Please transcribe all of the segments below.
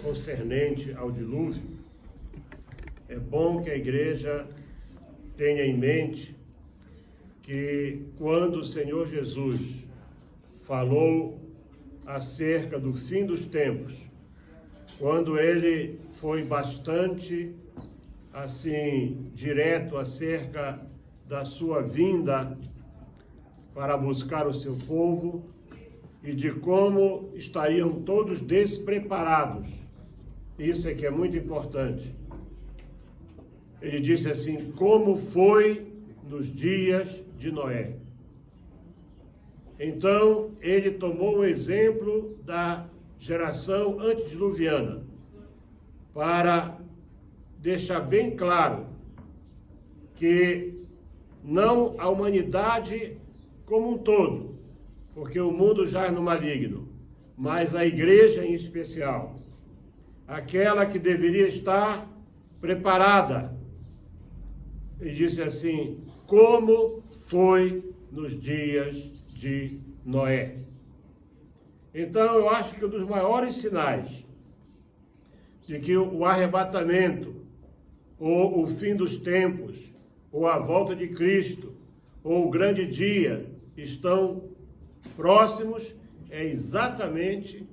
concernente ao dilúvio, é bom que a igreja tenha em mente que quando o Senhor Jesus falou acerca do fim dos tempos, quando ele foi bastante assim direto acerca da sua vinda para buscar o seu povo e de como estariam todos despreparados. Isso é que é muito importante. Ele disse assim, como foi nos dias de Noé. Então, ele tomou o exemplo da geração antediluviana para deixar bem claro que não a humanidade como um todo, porque o mundo jaz no maligno, mas a igreja em especial, aquela que deveria estar preparada. Ele disse assim, como foi nos dias de Noé. Então, eu acho que um dos maiores sinais de que o arrebatamento, ou o fim dos tempos, ou a volta de Cristo, ou o grande dia estão próximos, é exatamente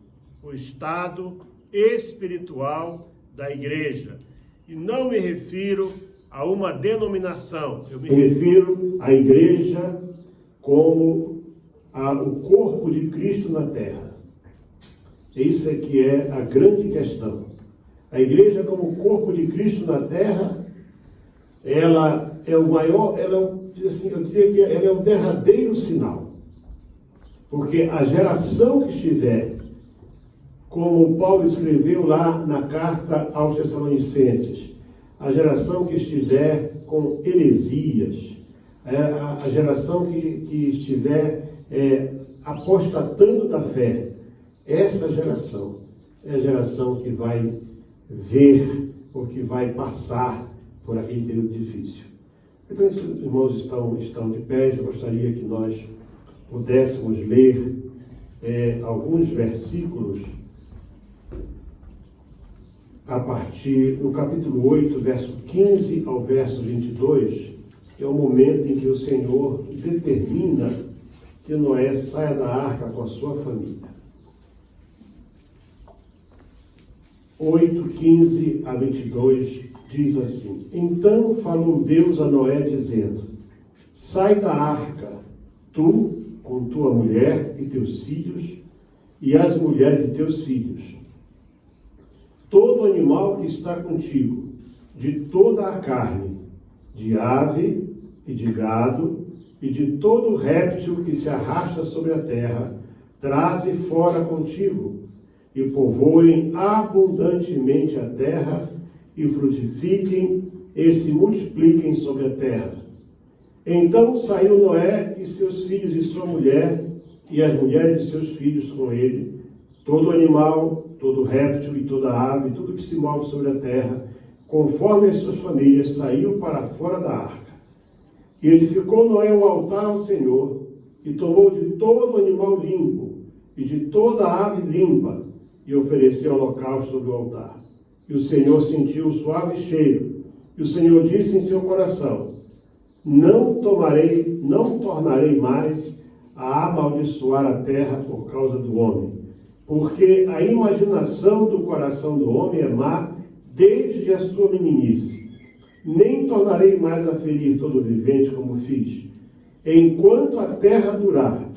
o estado espiritual da igreja. E não me refiro a uma denominação, eu me refiro à igreja como o corpo de Cristo na terra. Isso é que é a grande questão. A igreja como corpo de Cristo na terra, ela é o maior, eu diria que ela é o derradeiro sinal. Porque a geração que estiver, como Paulo escreveu lá na carta aos Tessalonicenses, a geração que estiver com heresias, a geração que estiver apostatando da fé, essa geração é a geração que vai ver ou que vai passar por aquele período difícil. Então, os irmãos estão de pé, eu gostaria que nós pudéssemos ler alguns versículos a partir do capítulo 8, verso 15 ao verso 22, que é o momento em que o Senhor determina que Noé saia da arca com a sua família. 8, 15 a 22 diz assim, então falou Deus a Noé dizendo, sai da arca, tu, com tua mulher e teus filhos, e as mulheres de teus filhos. Todo animal que está contigo, de toda a carne, de ave e de gado, e de todo réptil que se arrasta sobre a terra, traze fora contigo, e povoem abundantemente a terra, e frutifiquem, e se multipliquem sobre a terra. Então saiu Noé e seus filhos e sua mulher, e as mulheres de seus filhos com ele, todo animal, todo réptil e toda ave, tudo que se move sobre a terra, conforme as suas famílias, saiu para fora da arca. E edificou Noé um altar ao Senhor, e tomou de todo animal limpo, e de toda ave limpa, e ofereceu holocausto sobre o altar. E o Senhor sentiu o suave cheiro, e o Senhor disse em seu coração, não tornarei mais a amaldiçoar a terra por causa do homem, porque a imaginação do coração do homem é má desde a sua meninice. Nem tornarei mais a ferir todo vivente como fiz, enquanto a terra durar,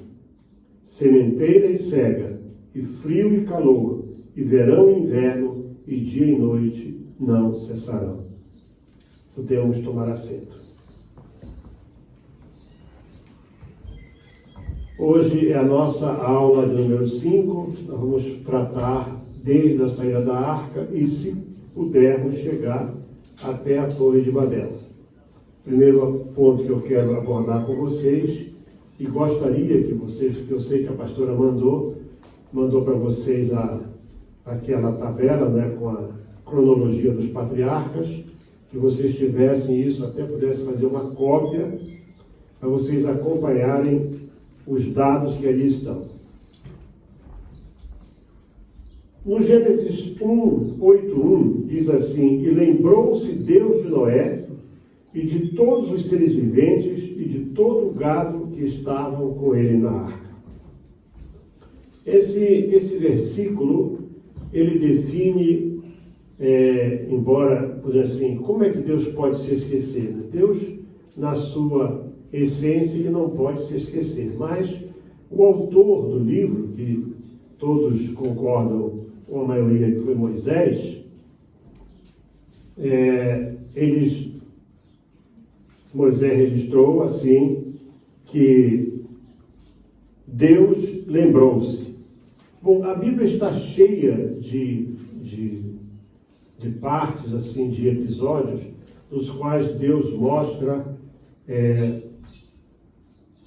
sementeira e cega, e frio e calor, e verão e inverno, e dia e noite não cessarão. Podemos tomar assento. Hoje é a nossa aula de número 5, nós vamos tratar desde a saída da arca e, se pudermos, chegar até a Torre de Babel. Primeiro ponto que eu quero abordar com vocês, e gostaria que vocês, porque eu sei que a pastora mandou para vocês aquela tabela, né, com a cronologia dos patriarcas, que vocês tivessem isso, até pudessem fazer uma cópia, para vocês acompanharem os dados que ali estão. No Gênesis 8:1 diz assim: e lembrou-se Deus de Noé e de todos os seres viventes e de todo o gado que estavam com ele na arca. Esse versículo, ele define, embora, por exemplo assim, como é que Deus pode se esquecer? Deus, na sua essência, ele não pode se esquecer. Mas o autor do livro, que todos concordam com a maioria que foi Moisés, Moisés registrou assim que Deus lembrou-se. Bom, a Bíblia está cheia de partes, assim, de episódios, nos quais Deus mostra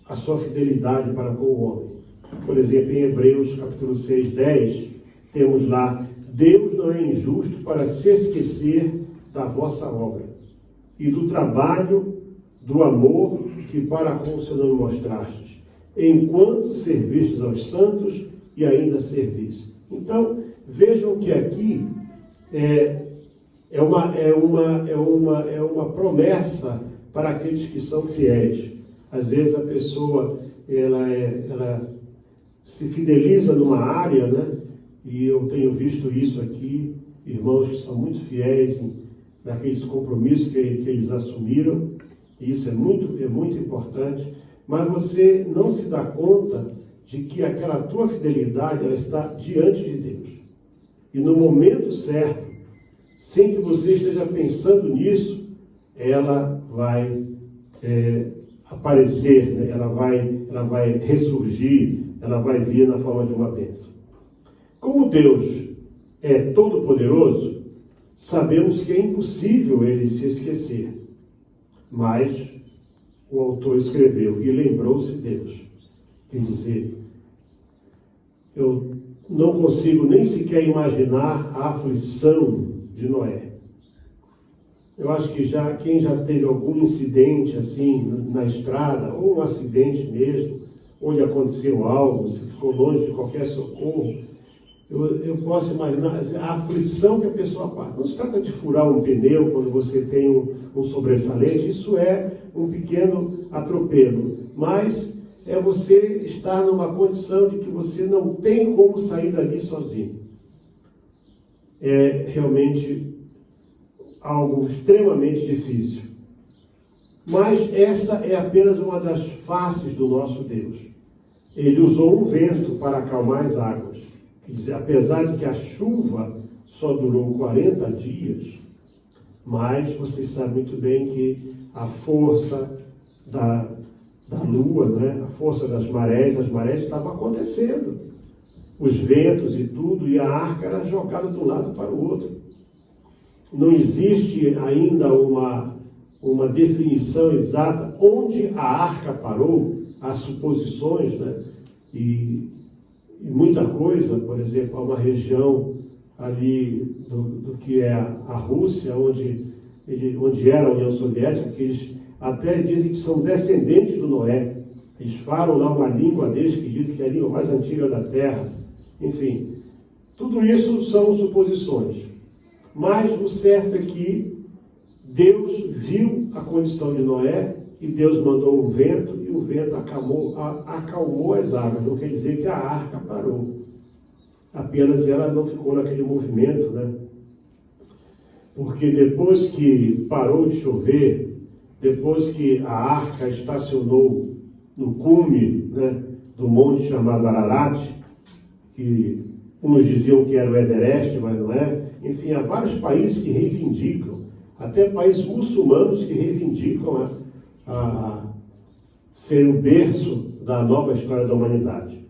a sua fidelidade para com o homem. Por exemplo, em Hebreus capítulo 6:10, temos lá: Deus não é injusto para se esquecer da vossa obra e do trabalho, do amor que para com o seu nome mostrastes, enquanto servistes aos santos e ainda servis. Então, vejam que aqui é uma promessa para aqueles que são fiéis. Às vezes a pessoa ela se fideliza numa área, né? E eu tenho visto isso aqui, irmãos que são muito fiéis naqueles compromissos que eles assumiram. Isso é muito importante, mas você não se dá conta de que aquela tua fidelidade, ela está diante de Deus. E no momento certo, sem que você esteja pensando nisso, ela vai aparecer, né? Ela vai ressurgir, ela vai vir na forma de uma bênção. Como Deus é todo-poderoso, sabemos que é impossível ele se esquecer. Mas o autor escreveu: e lembrou-se Deus. Quer dizer, eu não consigo nem sequer imaginar a aflição de Noé. Eu acho que quem já teve algum incidente assim na estrada, ou um acidente mesmo, onde aconteceu algo, se ficou longe de qualquer socorro, eu posso imaginar a aflição que a pessoa passa. Não se trata de furar um pneu quando você tem um sobressalente, isso é um pequeno atropelo, mas é você estar numa condição de que você não tem como sair dali sozinho. É realmente algo extremamente difícil. Mas esta é apenas uma das faces do nosso Deus. Ele usou um vento para acalmar as águas. Quer dizer, apesar de que a chuva só durou 40 dias, mas vocês sabem muito bem que a força da lua, né? A força das marés, as marés estavam acontecendo. Os ventos e tudo, e a arca era jogada de um lado para o outro. Não existe ainda uma definição exata onde a arca parou, há suposições, né? E muita coisa, por exemplo, há uma região ali do que é a Rússia, onde era a União Soviética, que eles até dizem que são descendentes do Noé. Eles falam lá uma língua deles que dizem que é a língua mais antiga da Terra. Enfim, tudo isso são suposições. Mas o certo é que Deus viu a condição de Noé e Deus mandou um vento e o vento acalmou as águas. Não quer dizer que a arca parou. Apenas ela não ficou naquele movimento, né? Porque depois que parou de chover, depois que a arca estacionou no cume, né, do monte chamado Ararat, que uns diziam que era o Everest, mas não é. Enfim, há vários países que reivindicam, até países muçulmanos que reivindicam a ser o berço da nova história da humanidade.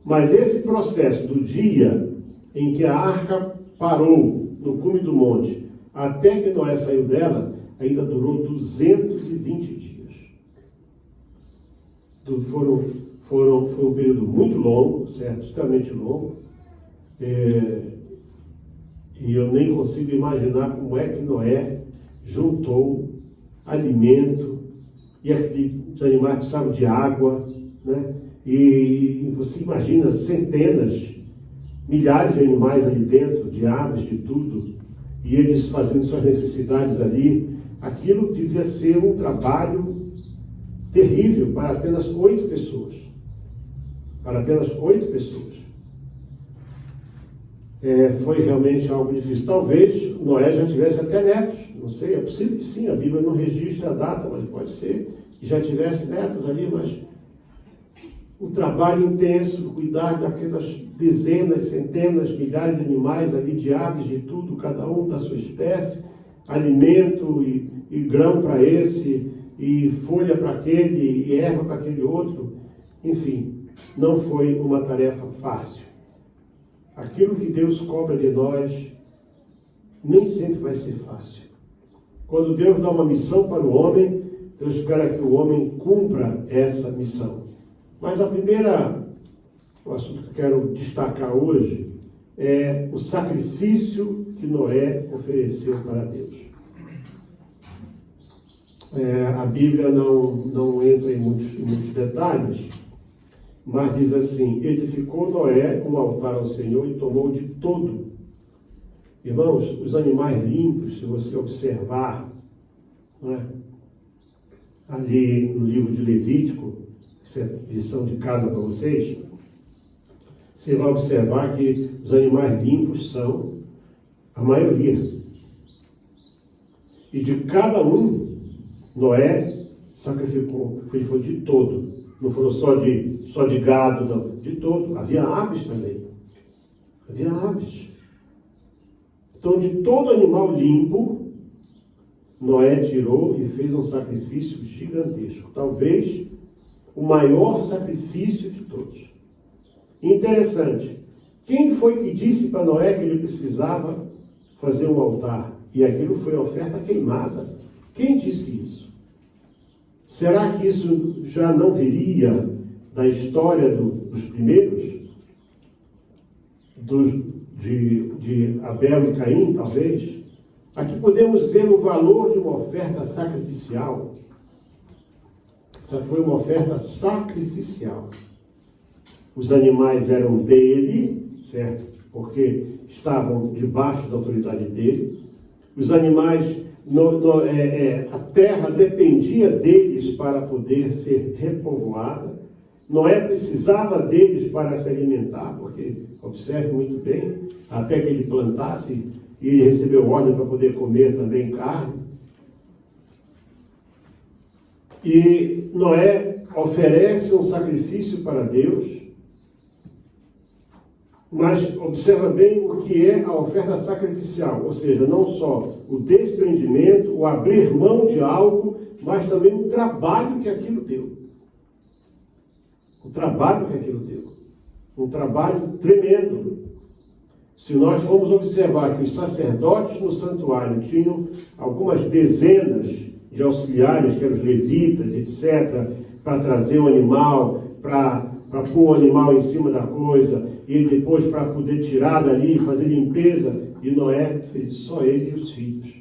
Mas esse processo do dia em que a arca parou no cume do monte, até que Noé saiu dela, ainda durou 220 dias. Foi um período muito longo, certo? Extremamente longo. E eu nem consigo imaginar como é que Noé juntou alimento, e os animais precisavam de água, né? E você imagina centenas milhares de animais ali dentro, de aves, de tudo, e eles fazendo suas necessidades ali. Aquilo devia ser um trabalho terrível para apenas 8 pessoas. Para apenas 8 pessoas. Foi realmente algo difícil. Talvez Noé já tivesse até netos, não sei, é possível que sim, a Bíblia não registra a data, mas pode ser que já tivesse netos ali, mas o trabalho intenso, cuidar daquelas dezenas, centenas, milhares de animais ali, de aves, de tudo, cada um da sua espécie, alimento e grão para esse, e folha para aquele, e erva para aquele outro, enfim, não foi uma tarefa fácil. Aquilo que Deus cobra de nós nem sempre vai ser fácil. Quando Deus dá uma missão para o homem, Deus espera que o homem cumpra essa missão. Mas o assunto que eu quero destacar hoje é o sacrifício que Noé ofereceu para Deus. A Bíblia não entra em muitos detalhes, mas diz assim: edificou Noé um altar ao Senhor e tomou de todo. Irmãos, os animais limpos, se você observar, ali no livro de Levítico, isso é lição de casa para vocês, você vai observar que os animais limpos são a maioria. E de cada um, Noé sacrificou, foi de todo. Não falou só de gado, não, de todo. Havia aves também. Havia aves. Então, de todo animal limpo, Noé tirou e fez um sacrifício gigantesco. Talvez o maior sacrifício de todos. Interessante. Quem foi que disse para Noé que ele precisava fazer um altar? E aquilo foi oferta queimada. Quem disse isso? Será que isso já não viria da história dos primeiros? De Abel e Caim, talvez? Aqui podemos ver o valor de uma oferta sacrificial. Essa foi uma oferta sacrificial. Os animais eram dele, certo? Porque estavam debaixo da autoridade dele. Os animais, a terra dependia deles para poder ser repovoada. Noé precisava deles para se alimentar, porque, observe muito bem, até que ele plantasse, e ele recebeu ordem para poder comer também carne. E Noé oferece um sacrifício para Deus, mas observa bem o que é a oferta sacrificial, ou seja, não só o desprendimento, o abrir mão de algo, mas também o trabalho que aquilo deu. O trabalho que aquilo deu. Um trabalho tremendo. Se nós formos observar que os sacerdotes no santuário tinham algumas dezenas de auxiliares, que eram os levitas, etc., para trazer o animal, para pôr o animal em cima da coisa, e depois para poder tirar dali, fazer limpeza. E Noé fez só ele e os filhos.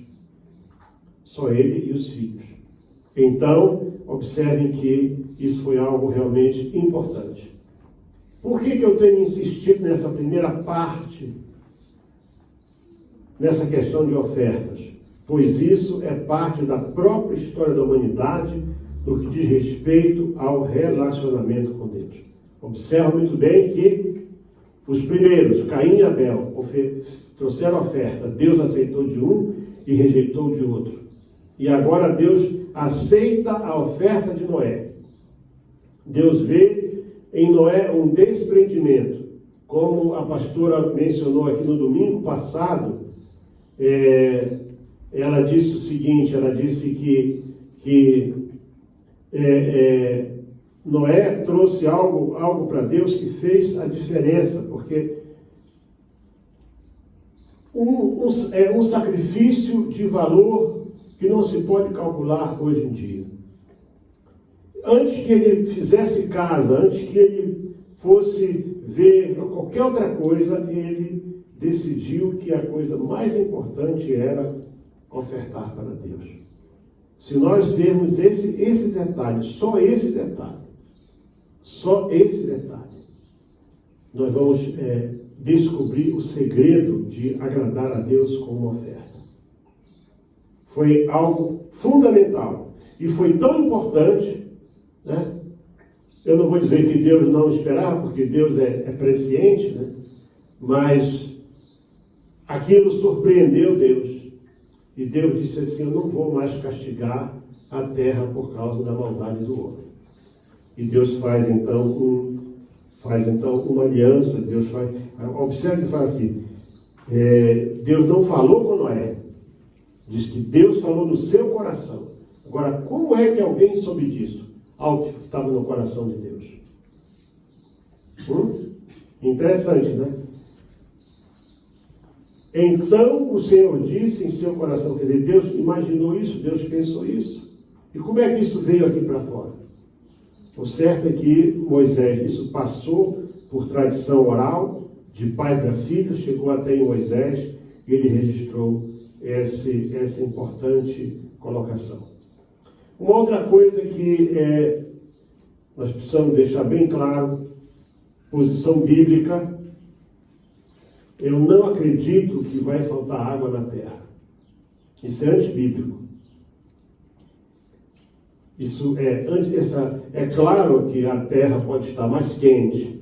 Só ele e os filhos. Então, observem que isso foi algo realmente importante. Por que eu tenho insistido nessa primeira parte, nessa questão de ofertas? Pois isso é parte da própria história da humanidade no que diz respeito ao relacionamento com Deus. Observa muito bem que os primeiros, Caim e Abel, trouxeram oferta. Deus aceitou de um e rejeitou de outro. E agora Deus aceita a oferta de Noé. Deus vê em Noé um desprendimento. Como a pastora mencionou aqui no domingo passado, ela disse o seguinte, ela disse que Noé trouxe algo para Deus que fez a diferença, porque um sacrifício de valor que não se pode calcular hoje em dia. Antes que ele fizesse casa, antes que ele fosse ver qualquer outra coisa, ele decidiu que a coisa mais importante era ofertar para Deus. Se nós vermos esse detalhe, só esse detalhe, nós vamos descobrir o segredo de agradar a Deus com uma oferta. Foi algo fundamental. E foi tão importante, né? Eu não vou dizer que Deus não esperava, porque Deus é presciente, né? Mas aquilo surpreendeu Deus. E Deus disse assim: eu não vou mais castigar a terra por causa da maldade do homem. E Deus faz então uma aliança. Deus faz. Observe que fala aqui. Deus não falou com Noé. Diz que Deus falou no seu coração. Agora, como é que alguém soube disso? Algo que estava no coração de Deus. Interessante, né? Então o Senhor disse em seu coração, quer dizer, Deus imaginou isso, Deus pensou isso. E como é que isso veio aqui para fora? O certo é que Moisés, isso passou por tradição oral, de pai para filho, chegou até em Moisés, e ele registrou essa importante colocação. Uma outra coisa que nós precisamos deixar bem claro, posição bíblica: eu não acredito que vai faltar água na terra. Isso é antibíblico. É claro que a terra pode estar mais quente,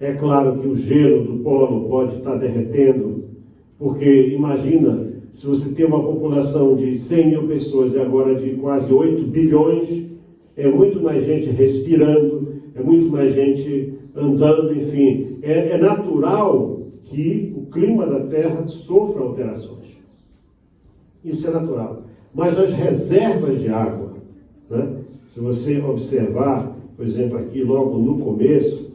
é claro que o gelo do polo pode estar derretendo, porque imagina, se você tem uma população de 100 mil pessoas e agora de quase 8 bilhões, é muito mais gente respirando, é muito mais gente andando, enfim. É natural que o clima da Terra sofra alterações. Isso é natural. Mas as reservas de água, né? Se você observar, por exemplo, aqui logo no começo,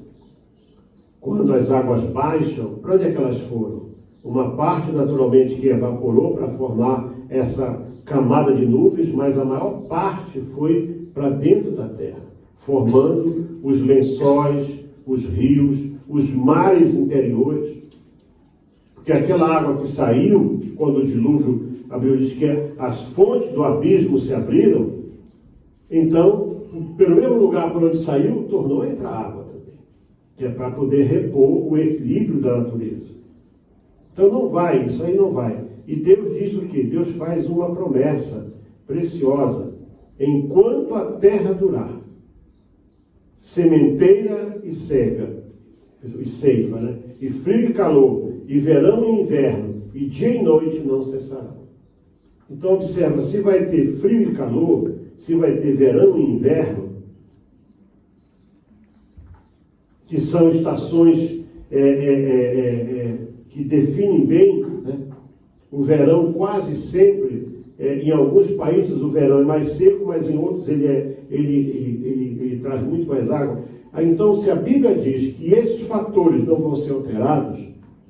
quando as águas baixam, para onde é que elas foram? Uma parte, naturalmente, que evaporou para formar essa camada de nuvens, mas a maior parte foi para dentro da terra, formando os lençóis, os rios, os mares interiores. Porque aquela água que saiu, quando o dilúvio abriu, diz que as fontes do abismo se abriram, então, pelo mesmo lugar por onde saiu, tornou a entrar água também, que é para poder repor o equilíbrio da natureza. Então não vai, isso aí não vai. E Deus diz o quê? Deus faz uma promessa preciosa. Enquanto a terra durar, sementeira e cega, e ceifa, né? E frio e calor, e verão e inverno, e dia e noite não cessarão. Então observa, se vai ter frio e calor, se vai ter verão e inverno, que são estações que definem bem, né? O verão quase sempre, em alguns países o verão é mais seco, mas em outros ele traz muito mais água. Então, se a Bíblia diz que esses fatores não vão ser alterados,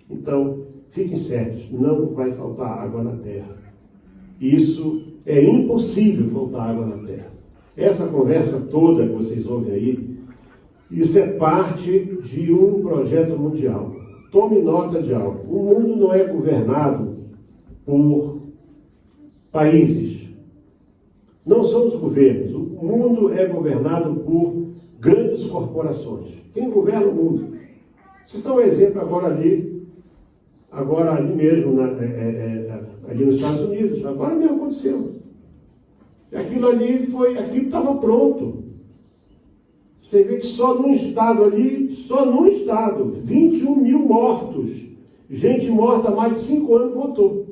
então fiquem certos, não vai faltar água na terra. Isso é impossível faltar água na terra. Essa conversa toda que vocês ouvem aí, isso é parte de um projeto mundial. Tome nota de algo. O mundo não é governado por países. Não são os governos. O mundo é governado por grandes corporações. Quem governa o mundo? Vocês estão um exemplo agora ali mesmo, ali nos Estados Unidos. Agora mesmo aconteceu. Aquilo estava pronto. Você vê que só num estado, 21 mil mortos. Gente morta há mais de 5 anos votou.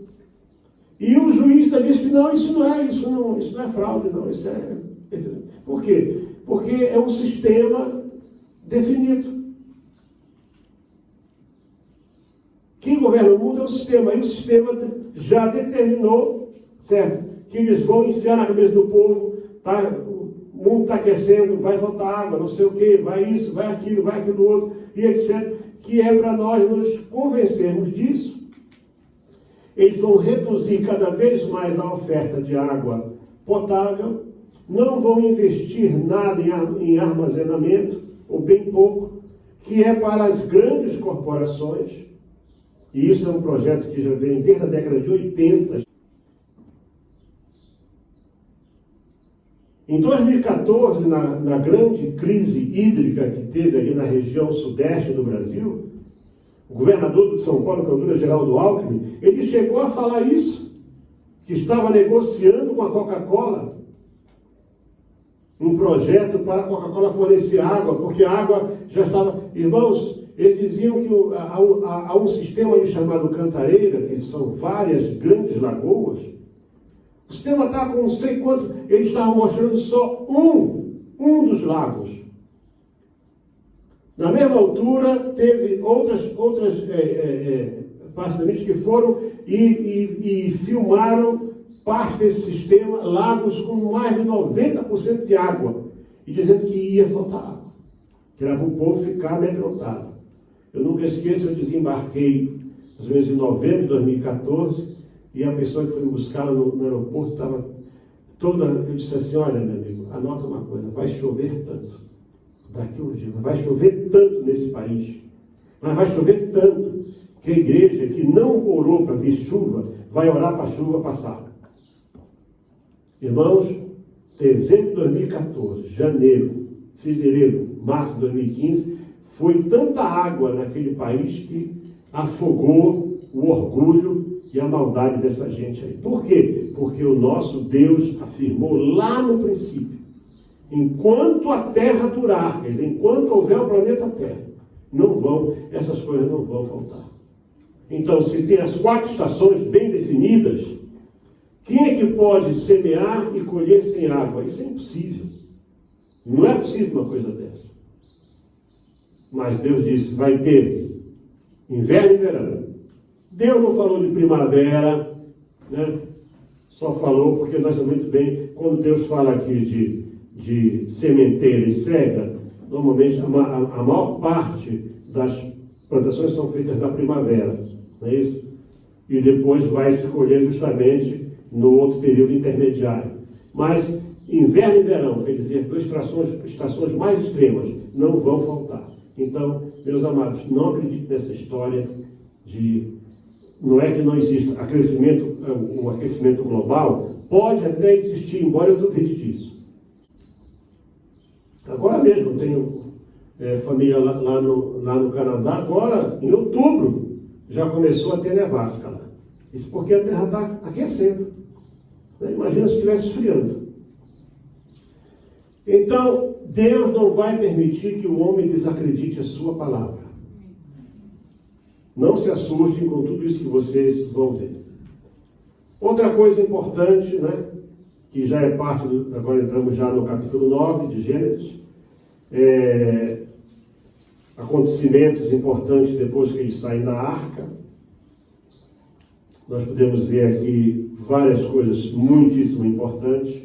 E o juiz disse que não, isso não é fraude, não. Isso é... Por quê? Porque é um sistema definido. Quem governa o mundo é o sistema. E o sistema já determinou, certo? Que eles vão enfiar na cabeça do povo, tá? O mundo está aquecendo, vai faltar água, não sei o quê, vai isso, vai aquilo outro, e etc. Que é para nós nos convencermos disso. Eles vão reduzir cada vez mais a oferta de água potável, não vão investir nada em armazenamento, ou bem pouco, que é para as grandes corporações. E isso é um projeto que já vem desde a década de 80. Em 2014, na grande crise hídrica que teve ali na região sudeste do Brasil, o governador de São Paulo, que é o doutor Geraldo Alckmin, ele chegou a falar isso, que estava negociando com a Coca-Cola um projeto para a Coca-Cola fornecer água, porque a água já estava... Irmãos, eles diziam que há um sistema aí chamado Cantareira, que são várias grandes lagoas. O sistema está com não sei quanto... Eles estavam mostrando só um dos lagos. Na mesma altura, teve outras partes da mídia que foram e filmaram parte desse sistema, lagos com mais de 90% de água, e dizendo que ia faltar água, que era para o povo ficar amedrontado. Eu nunca esqueço, eu desembarquei, mais ou menos em novembro de 2014, e a pessoa que foi me buscar no aeroporto estava toda... Eu disse assim, olha, meu amigo, anota uma coisa, vai chover tanto, daqui um dia, vai chover tanto nesse país, mas vai chover tanto, que a igreja que não orou para vir chuva, vai orar para a chuva passar. Irmãos, dezembro de 2014, janeiro, fevereiro, março de 2015, foi tanta água naquele país que afogou o orgulho e a maldade dessa gente aí. Por quê? Porque o nosso Deus afirmou lá no princípio, enquanto a terra durar, quer dizer, enquanto houver o planeta Terra, essas coisas não vão faltar. Então, se tem as 4 estações bem definidas, quem é que pode semear e colher sem água? Isso é impossível. Não é possível uma coisa dessa. Mas Deus disse, vai ter inverno e verão. Deus não falou de primavera, né? Só falou porque nós sabemos muito bem, quando Deus fala aqui de sementeira e cega, normalmente a maior parte das plantações são feitas na primavera, não é isso? E depois vai se colher justamente no outro período intermediário. Mas inverno e verão, quer dizer, 2 estações mais extremas, não vão faltar. Então, meus amados, não acredite nessa história de... Não é que não exista o aquecimento global, pode até existir, embora eu duvide disso. Agora mesmo, eu tenho família lá no Canadá, agora, em outubro, já começou a ter nevasca lá. Isso porque a terra está aquecendo. Imagina se estivesse esfriando. Então, Deus não vai permitir que o homem desacredite a sua palavra. Não se assustem com tudo isso que vocês vão ver. Outra coisa importante, né, que já é parte agora entramos já no capítulo 9 de Gênesis, acontecimentos importantes depois que eles saem da arca. Nós podemos ver aqui várias coisas muitíssimo importantes.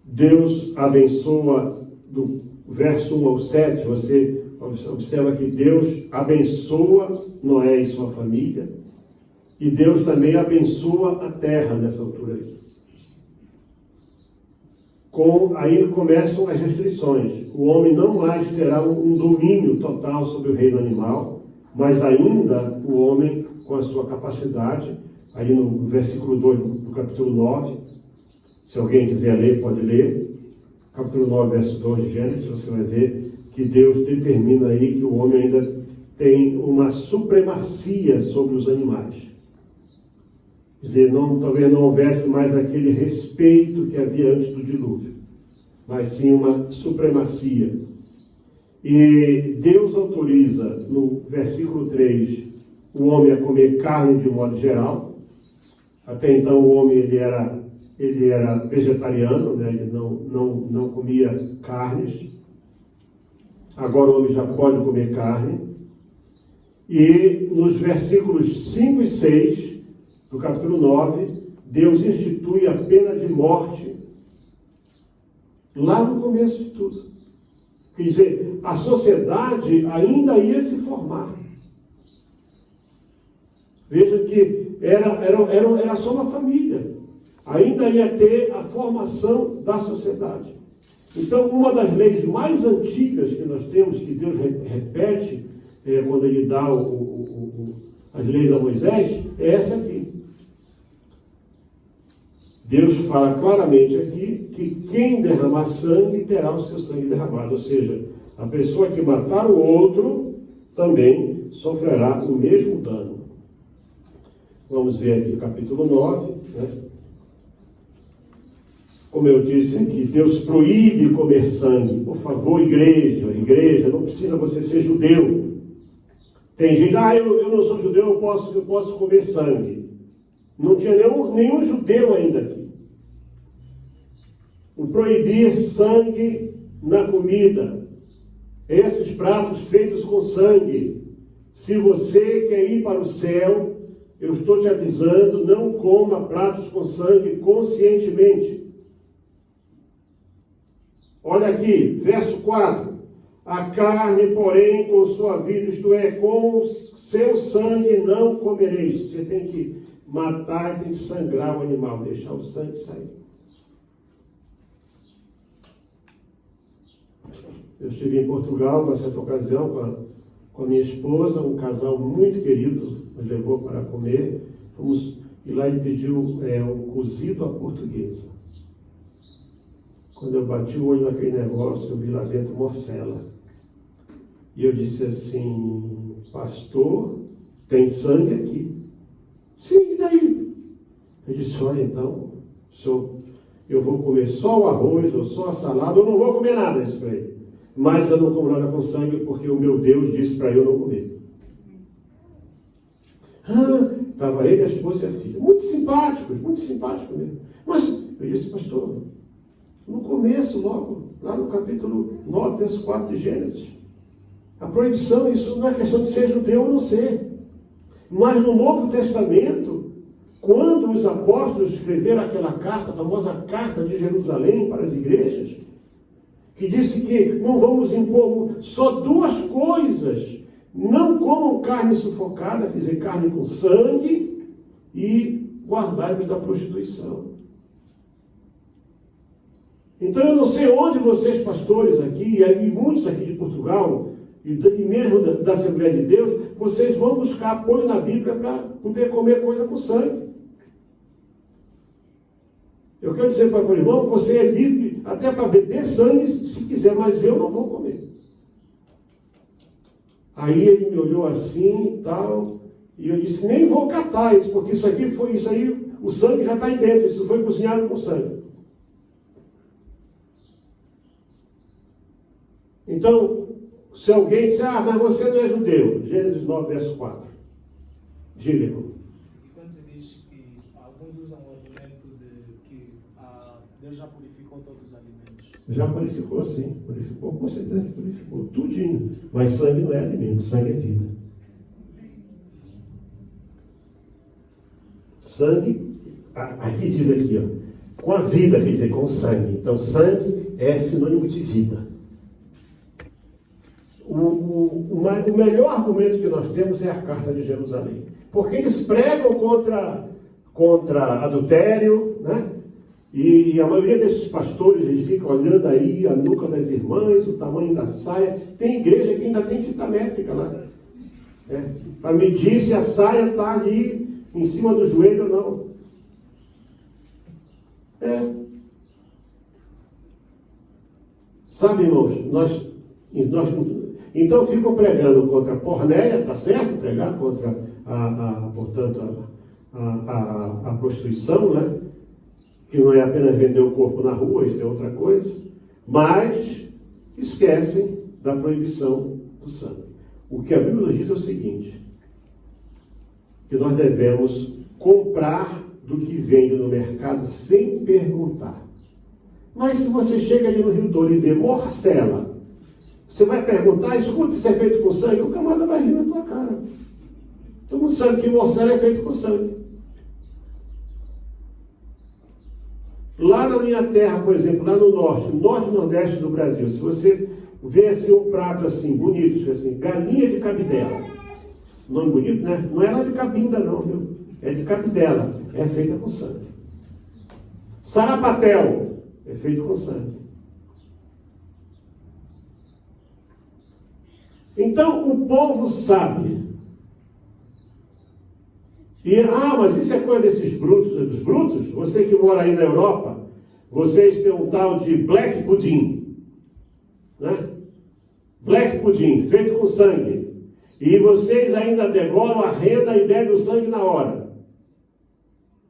Deus abençoa, do verso 1 ao 7, você observa que Deus abençoa Noé e sua família, e Deus também abençoa a terra nessa altura aí. Aí começam as restrições. O homem não mais terá um domínio total sobre o reino animal, mas ainda o homem, com a sua capacidade, aí no versículo 2 do capítulo 9, se alguém quiser ler, pode ler, capítulo 9, verso 2 de Gênesis, você vai ver que Deus determina aí que o homem ainda tem uma supremacia sobre os animais. Quer dizer, talvez não houvesse mais aquele respeito que havia antes do dilúvio, mas sim uma supremacia. E Deus autoriza, no versículo 3, o homem a comer carne de um modo geral. Até então o homem ele era vegetariano, né? Ele não comia carnes. Agora o homem já pode comer carne. E nos versículos 5 e 6 do capítulo 9, Deus institui a pena de morte lá no começo de tudo. Quer dizer, a sociedade ainda ia se formar. Veja que era só uma família. Ainda ia ter a formação da sociedade. Então, uma das leis mais antigas que nós temos, que Deus repete quando ele dá as leis a Moisés, é essa aqui. Deus fala claramente aqui que quem derramar sangue terá o seu sangue derramado. Ou seja, a pessoa que matar o outro também sofrerá o mesmo dano. Vamos ver aqui capítulo 9, né? Como eu disse aqui, Deus proíbe comer sangue. Por favor, igreja, não precisa você ser judeu. Tem gente, eu não sou judeu, eu posso comer sangue. Não tinha nenhum judeu ainda aqui. O proibir sangue na comida. Esses pratos feitos com sangue. Se você quer ir para o céu, eu estou te avisando, não coma pratos com sangue conscientemente. Olha aqui, verso 4. A carne, porém, com sua vida, isto é, com o seu sangue não comereis. Você tem que matar e tem que sangrar o animal, deixar o sangue sair. Eu estive em Portugal, uma certa ocasião, com a minha esposa, um casal muito querido, nos levou para comer. Fomos, e lá ele pediu um cozido à portuguesa. Quando eu bati o olho naquele negócio, eu vi lá dentro morcela. E eu disse assim, pastor, tem sangue aqui. Sim, e daí? Ele disse, olha, então, eu vou comer só o arroz, ou só a salada, eu não vou comer nada, disse para ele. Mas eu não como nada com sangue, porque o meu Deus disse para eu não comer. Estava ele, a esposa e a filha. Muito simpáticos mesmo. Mas eu disse, pastor, no começo, logo, lá no capítulo 9, verso 4 de Gênesis, a proibição, isso não é questão de ser judeu ou não ser. Mas no Novo Testamento, quando os apóstolos escreveram aquela carta, a famosa carta de Jerusalém para as igrejas, que disse que não vamos impor só duas coisas: não comam carne sufocada, quer dizer, carne com sangue, e guardai-vos da prostituição. Então eu não sei onde vocês, pastores aqui, e muitos aqui de Portugal, e mesmo da Assembleia de Deus, vocês vão buscar apoio na Bíblia para poder comer coisa com sangue. Eu quero dizer para o irmão, você é livre até para beber sangue se quiser, mas eu não vou comer. Aí ele me olhou assim e tal, e eu disse, nem vou catar isso, porque isso aí, o sangue já está aí dentro, isso foi cozinhado com sangue. Então, se alguém disser, mas você não é judeu, Gênesis 9, verso 4. Diga, irmão. Quando se diz que alguns usam o argumento de que Deus já purificou todos os alimentos. Já purificou, sim. Purificou, com certeza que purificou. Tudinho. Mas sangue não é alimento, sangue é vida. Sangue, aqui diz aqui, ó, com a vida, quer dizer, com o sangue. Então, sangue é sinônimo de vida. O melhor argumento que nós temos é a carta de Jerusalém. Porque eles pregam contra adultério, né? E a maioria desses pastores, eles ficam olhando aí a nuca das irmãs, o tamanho da saia. Tem igreja que ainda tem fita métrica lá. Para medir se a saia está ali em cima do joelho ou não. Sabe, irmãos, então ficam pregando contra a porneia, está certo? Pregar contra, portanto, a prostituição, né? Que não é apenas vender o corpo na rua, isso é outra coisa. Mas esquecem da proibição do sangue. O que a Bíblia diz é o seguinte, que nós devemos comprar do que vende no mercado sem perguntar. Mas se você chega ali no Rio Douro e vê morcela, você vai perguntar, escuta, isso é feito com sangue? O camarada vai rir na tua cara. Todo mundo sabe que morcela é feito com sangue. Lá na minha terra, por exemplo, lá no norte e nordeste do Brasil, se você vê assim um prato assim, bonito, assim, galinha de cabidela. Nome bonito, né? Não é lá de cabinda não, viu? É de cabidela. É feita com sangue. Sarapatel é feito com sangue. Então, o povo sabe. Mas isso é coisa desses brutos, dos brutos? Você que mora aí na Europa, vocês têm um tal de black pudding, né? Black pudding, feito com sangue. E vocês ainda degolam a renda e bebem o sangue na hora.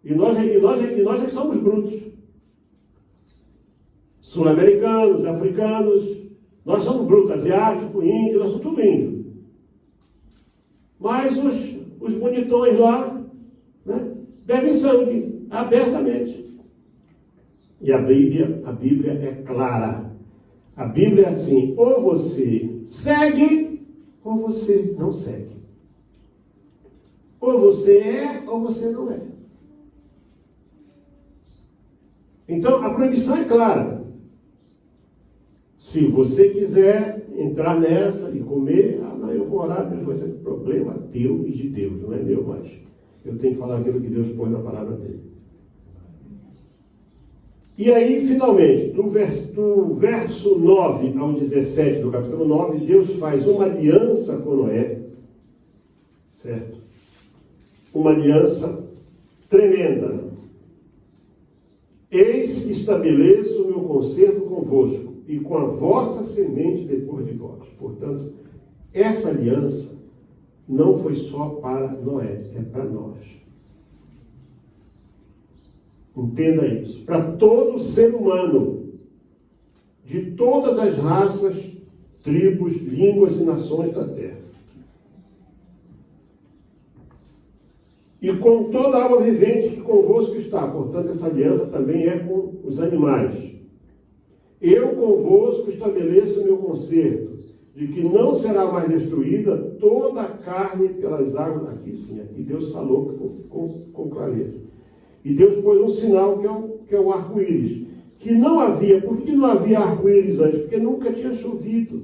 E nós é que somos brutos. Sul-americanos, africanos, nós somos brutos, asiáticos, índios, nós somos tudo índio. Mas os bonitões lá, né, bebem sangue, abertamente. E a Bíblia é clara. A Bíblia é assim, ou você segue, ou você não segue. Ou você é, ou você não é. Então, a proibição é clara. Se você quiser entrar nessa e comer, não, eu vou orar, Deus vai ser um problema teu e de Deus, não é meu mais. Eu tenho que falar aquilo que Deus põe na palavra dele. E aí, finalmente, do verso 9 ao 17 do capítulo 9, Deus faz uma aliança com Noé, certo? Uma aliança tremenda. Eis que estabeleço o meu concerto convosco e com a vossa semente depois de vós. Portanto, essa aliança não foi só para Noé, é para nós. Entenda isso. Para todo ser humano, de todas as raças, tribos, línguas e nações da terra. E com toda a alma vivente que convosco está. Portanto, essa aliança também é com os animais. Eu convosco estabeleço o meu concerto, de que não será mais destruída toda a carne pelas águas. Aqui sim, aqui Deus falou com clareza. E Deus pôs um sinal que é o arco-íris. Que não havia, por que não havia arco-íris antes? Porque nunca tinha chovido.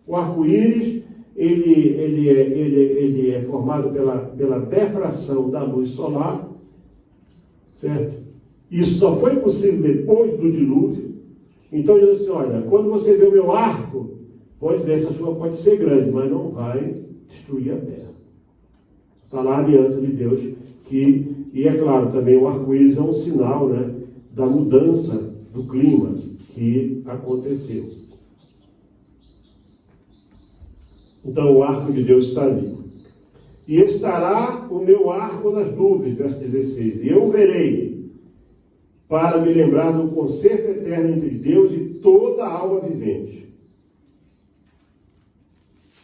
O arco-íris, ele é formado pela defração da luz solar, certo? Isso só foi possível depois do dilúvio. Então, ele diz assim, olha, quando você vê o meu arco, pode ver, essa chuva pode ser grande, mas não vai destruir a terra. Está lá a aliança de Deus, e é claro, também o arco-íris é um sinal, né, da mudança do clima que aconteceu. Então, o arco de Deus está ali. E estará o meu arco nas nuvens, verso 16. E eu verei, para me lembrar do concerto eterno entre Deus e toda a alma vivente.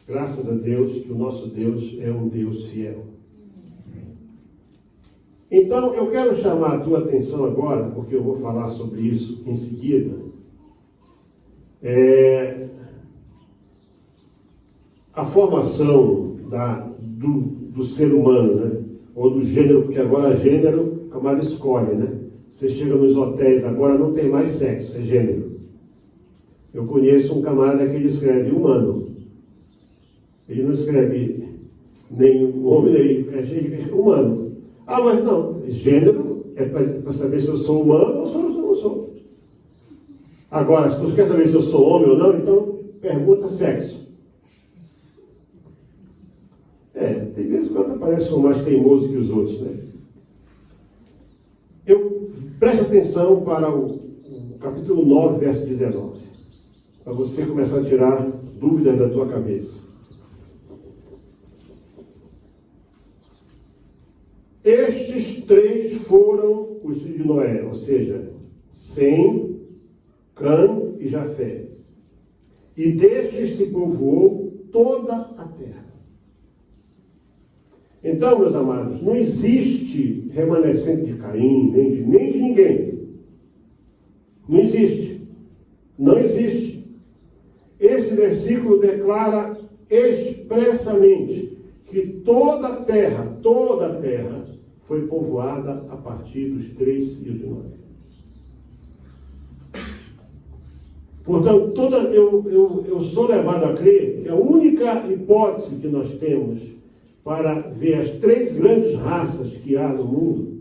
Graças a Deus que o nosso Deus é um Deus fiel. Então, eu quero chamar a tua atenção agora, porque eu vou falar sobre isso em seguida. A formação do ser humano, né? Ou do gênero, porque agora gênero, o camarada escolhe, né? Você chega nos hotéis, agora não tem mais sexo, é gênero. Eu conheço um camarada que ele escreve humano. Ele não escreve nem homem, ele escreve humano. Ah, mas não, gênero é para saber se eu sou humano ou se eu não sou. Agora, se tu quer saber se eu sou homem ou não, então pergunta sexo. Tem vezes quando aparece um mais teimoso que os outros, né? Preste atenção para o capítulo 9, verso 19, para você começar a tirar dúvidas da tua cabeça. Estes três foram os filhos de Noé, ou seja, Sem, Cã e Jafé. E destes se povoou toda a terra. Então, meus amados, não existe remanescente de Caim, nem de ninguém. Não existe. Não existe. Esse versículo declara expressamente que toda a terra foi povoada a partir dos três filhos de Noé. Portanto, eu sou levado a crer que a única hipótese que nós temos para ver as três grandes raças que há no mundo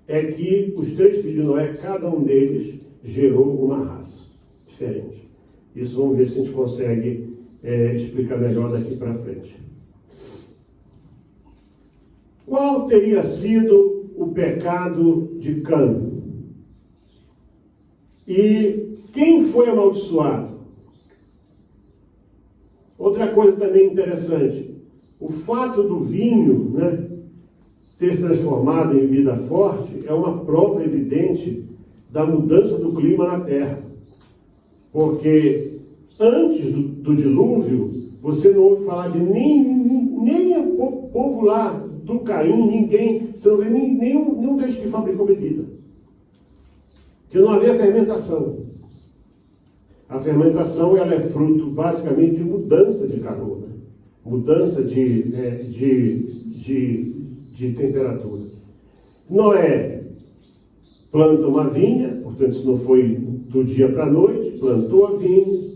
é que os três filhos de Noé, cada um deles gerou uma raça diferente. Isso vamos ver se a gente consegue explicar melhor daqui para frente. Qual teria sido o pecado de Cã? E quem foi amaldiçoado? Outra coisa também interessante, o fato do vinho, né, ter se transformado em bebida forte é uma prova evidente da mudança do clima na Terra. Porque antes do dilúvio, você não ouve falar de nem o povo lá do Caim, ninguém, você não vê nenhum deles que fabricou bebida. Que não havia fermentação. A fermentação ela é fruto basicamente de mudança de calor, né? Mudança de temperatura. Noé planta uma vinha, portanto isso não foi do dia para a noite, plantou a vinha,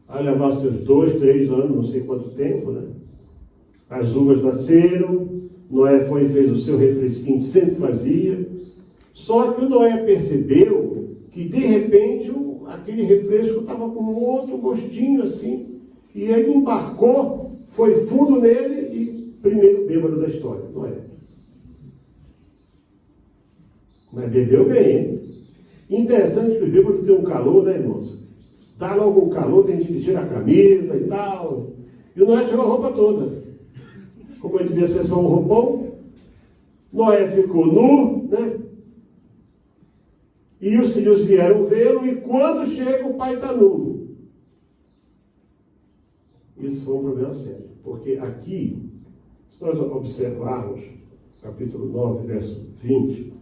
vai levar seus 2, 3 anos, não sei quanto tempo, né? As uvas nasceram, Noé foi e fez o seu refresquinho que sempre fazia, só que o Noé percebeu que de repente aquele refresco estava com um outro gostinho assim, e ele embarcou, foi fundo nele e primeiro bêbado da história, Noé. Mas bebeu bem, hein? Interessante que o bêbado tem um calor, né, irmãos? Dá logo um calor, tem gente que tira a camisa e tal. E o Noé tirou a roupa toda. Como ele devia ser só um roupão, Noé ficou nu, né? E os filhos vieram vê-lo, e quando chega, o pai está nu. Isso foi um problema sério. Porque aqui, se nós observarmos, capítulo 9, verso 20,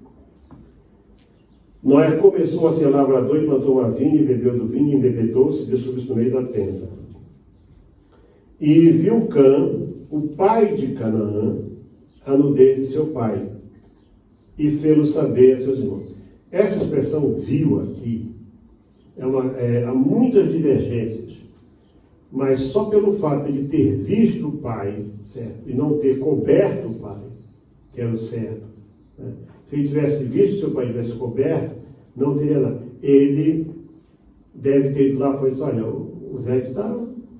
Noé começou a ser lavrador e plantou uma vinha, e bebeu do vinho, e embebedou-se, e subiu no meio da tenda. E viu Cã, o pai de Canaã, a nudez de seu pai, e fê-lo saber a seus irmãos. Essa expressão viu aqui, há muitas divergências, mas só pelo fato de ele ter visto o pai, certo, e não ter coberto o pai, que era o certo, né? Se ele tivesse visto, seu pai tivesse coberto, não teria nada. Ele deve ter ido lá e falou assim, olha, o Zé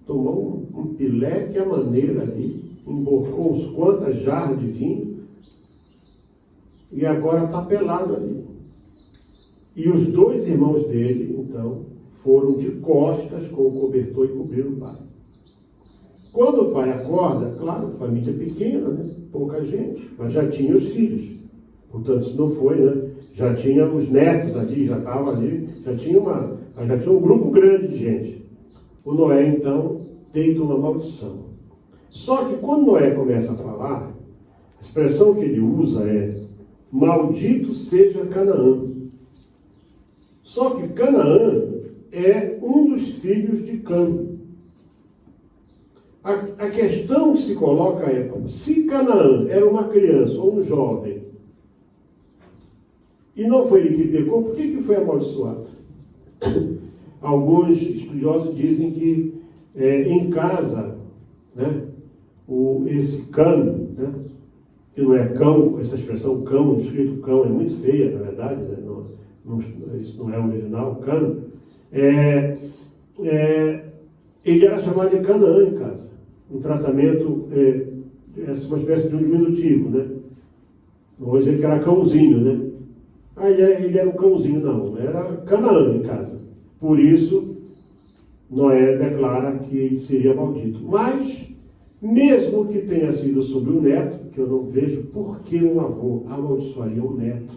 tomou um pileque a maneira ali, emborcou uns quantas jarras de vinho, e agora está pelado ali. E os 2 irmãos dele, então, foram de costas com o cobertor e cobriram o pai. Quando o pai acorda, claro, família pequena, né? Pouca gente, mas já tinha os filhos. Portanto, isso não foi, né? Já tinha os netos ali, já estava ali, já tinha um grupo grande de gente. O Noé, então, deita uma maldição. Só que quando Noé começa a falar, a expressão que ele usa é maldito seja Canaã. Só que Canaã é um dos filhos de Cã. A questão que se coloca é, se Canaã era uma criança ou um jovem, e não foi ele que pecou, por que foi amaldiçoado? Alguns estudiosos dizem que em casa, né, esse Cã, né, que não é cão, essa expressão cão, escrito cão, é muito feia, na verdade, né, isso não é original, Cã, ele era chamado de Canaã em casa, um tratamento, uma espécie de um diminutivo, né? Vamos dizer que era cãozinho, né? Ele era um cãozinho, não, era Canaã em casa. Por isso, Noé declara que ele seria maldito. Mas, mesmo que tenha sido sobre o neto, que eu não vejo por que um avô amaldiçoaria um neto,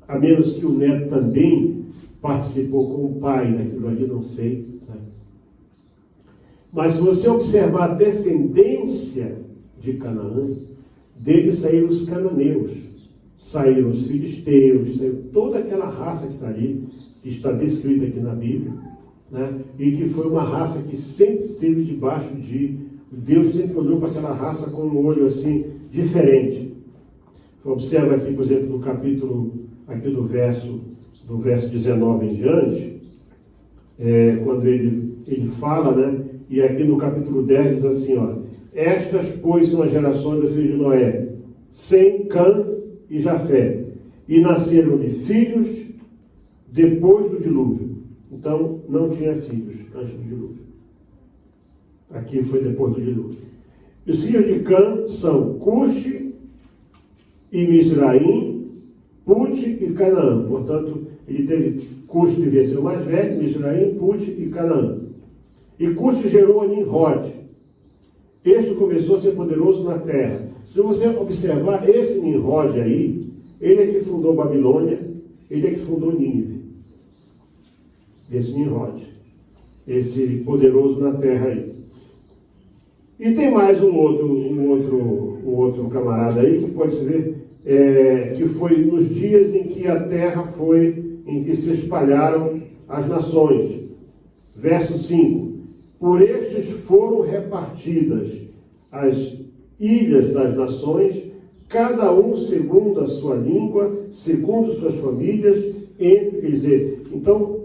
a menos que o neto também participou com o pai naquilo ali, não sei. Né? Mas se você observar a descendência de Canaã, dele saíram os cananeus. Saíram os filisteus, saiu toda aquela raça que está ali, que está descrita aqui na Bíblia, né? E que foi uma raça que sempre esteve debaixo de... Deus sempre olhou para aquela raça com um olho assim, diferente. Observa aqui, por exemplo, no capítulo, aqui do verso 19 em diante, quando ele fala, né? E aqui no capítulo 10 diz assim, ó, estas, pois, são as gerações dos filhos de Noé, Sem, Cã e Jafé, e nasceram-lhe filhos depois do dilúvio. Então, não tinha filhos antes do dilúvio. Aqui foi depois do dilúvio. Os filhos de Cã são Cuxi e Mizraim, Put e Canaã. Portanto, ele teve, Cuxi devia ser o mais velho, Mizraim, Put e Canaã. E Cuxi gerou a Nimrod. este começou a ser poderoso na terra. Se você observar, esse Nimrod aí, ele é que fundou Babilônia, ele é que fundou Nínive. Esse Nimrod, esse poderoso na terra aí. E tem mais um outro camarada aí que pode se ver, que foi nos dias em que a terra foi, em que se espalharam as nações. Verso 5. Por estes foram repartidas as ilhas das nações, cada um segundo a sua língua, segundo suas famílias, quer dizer, então,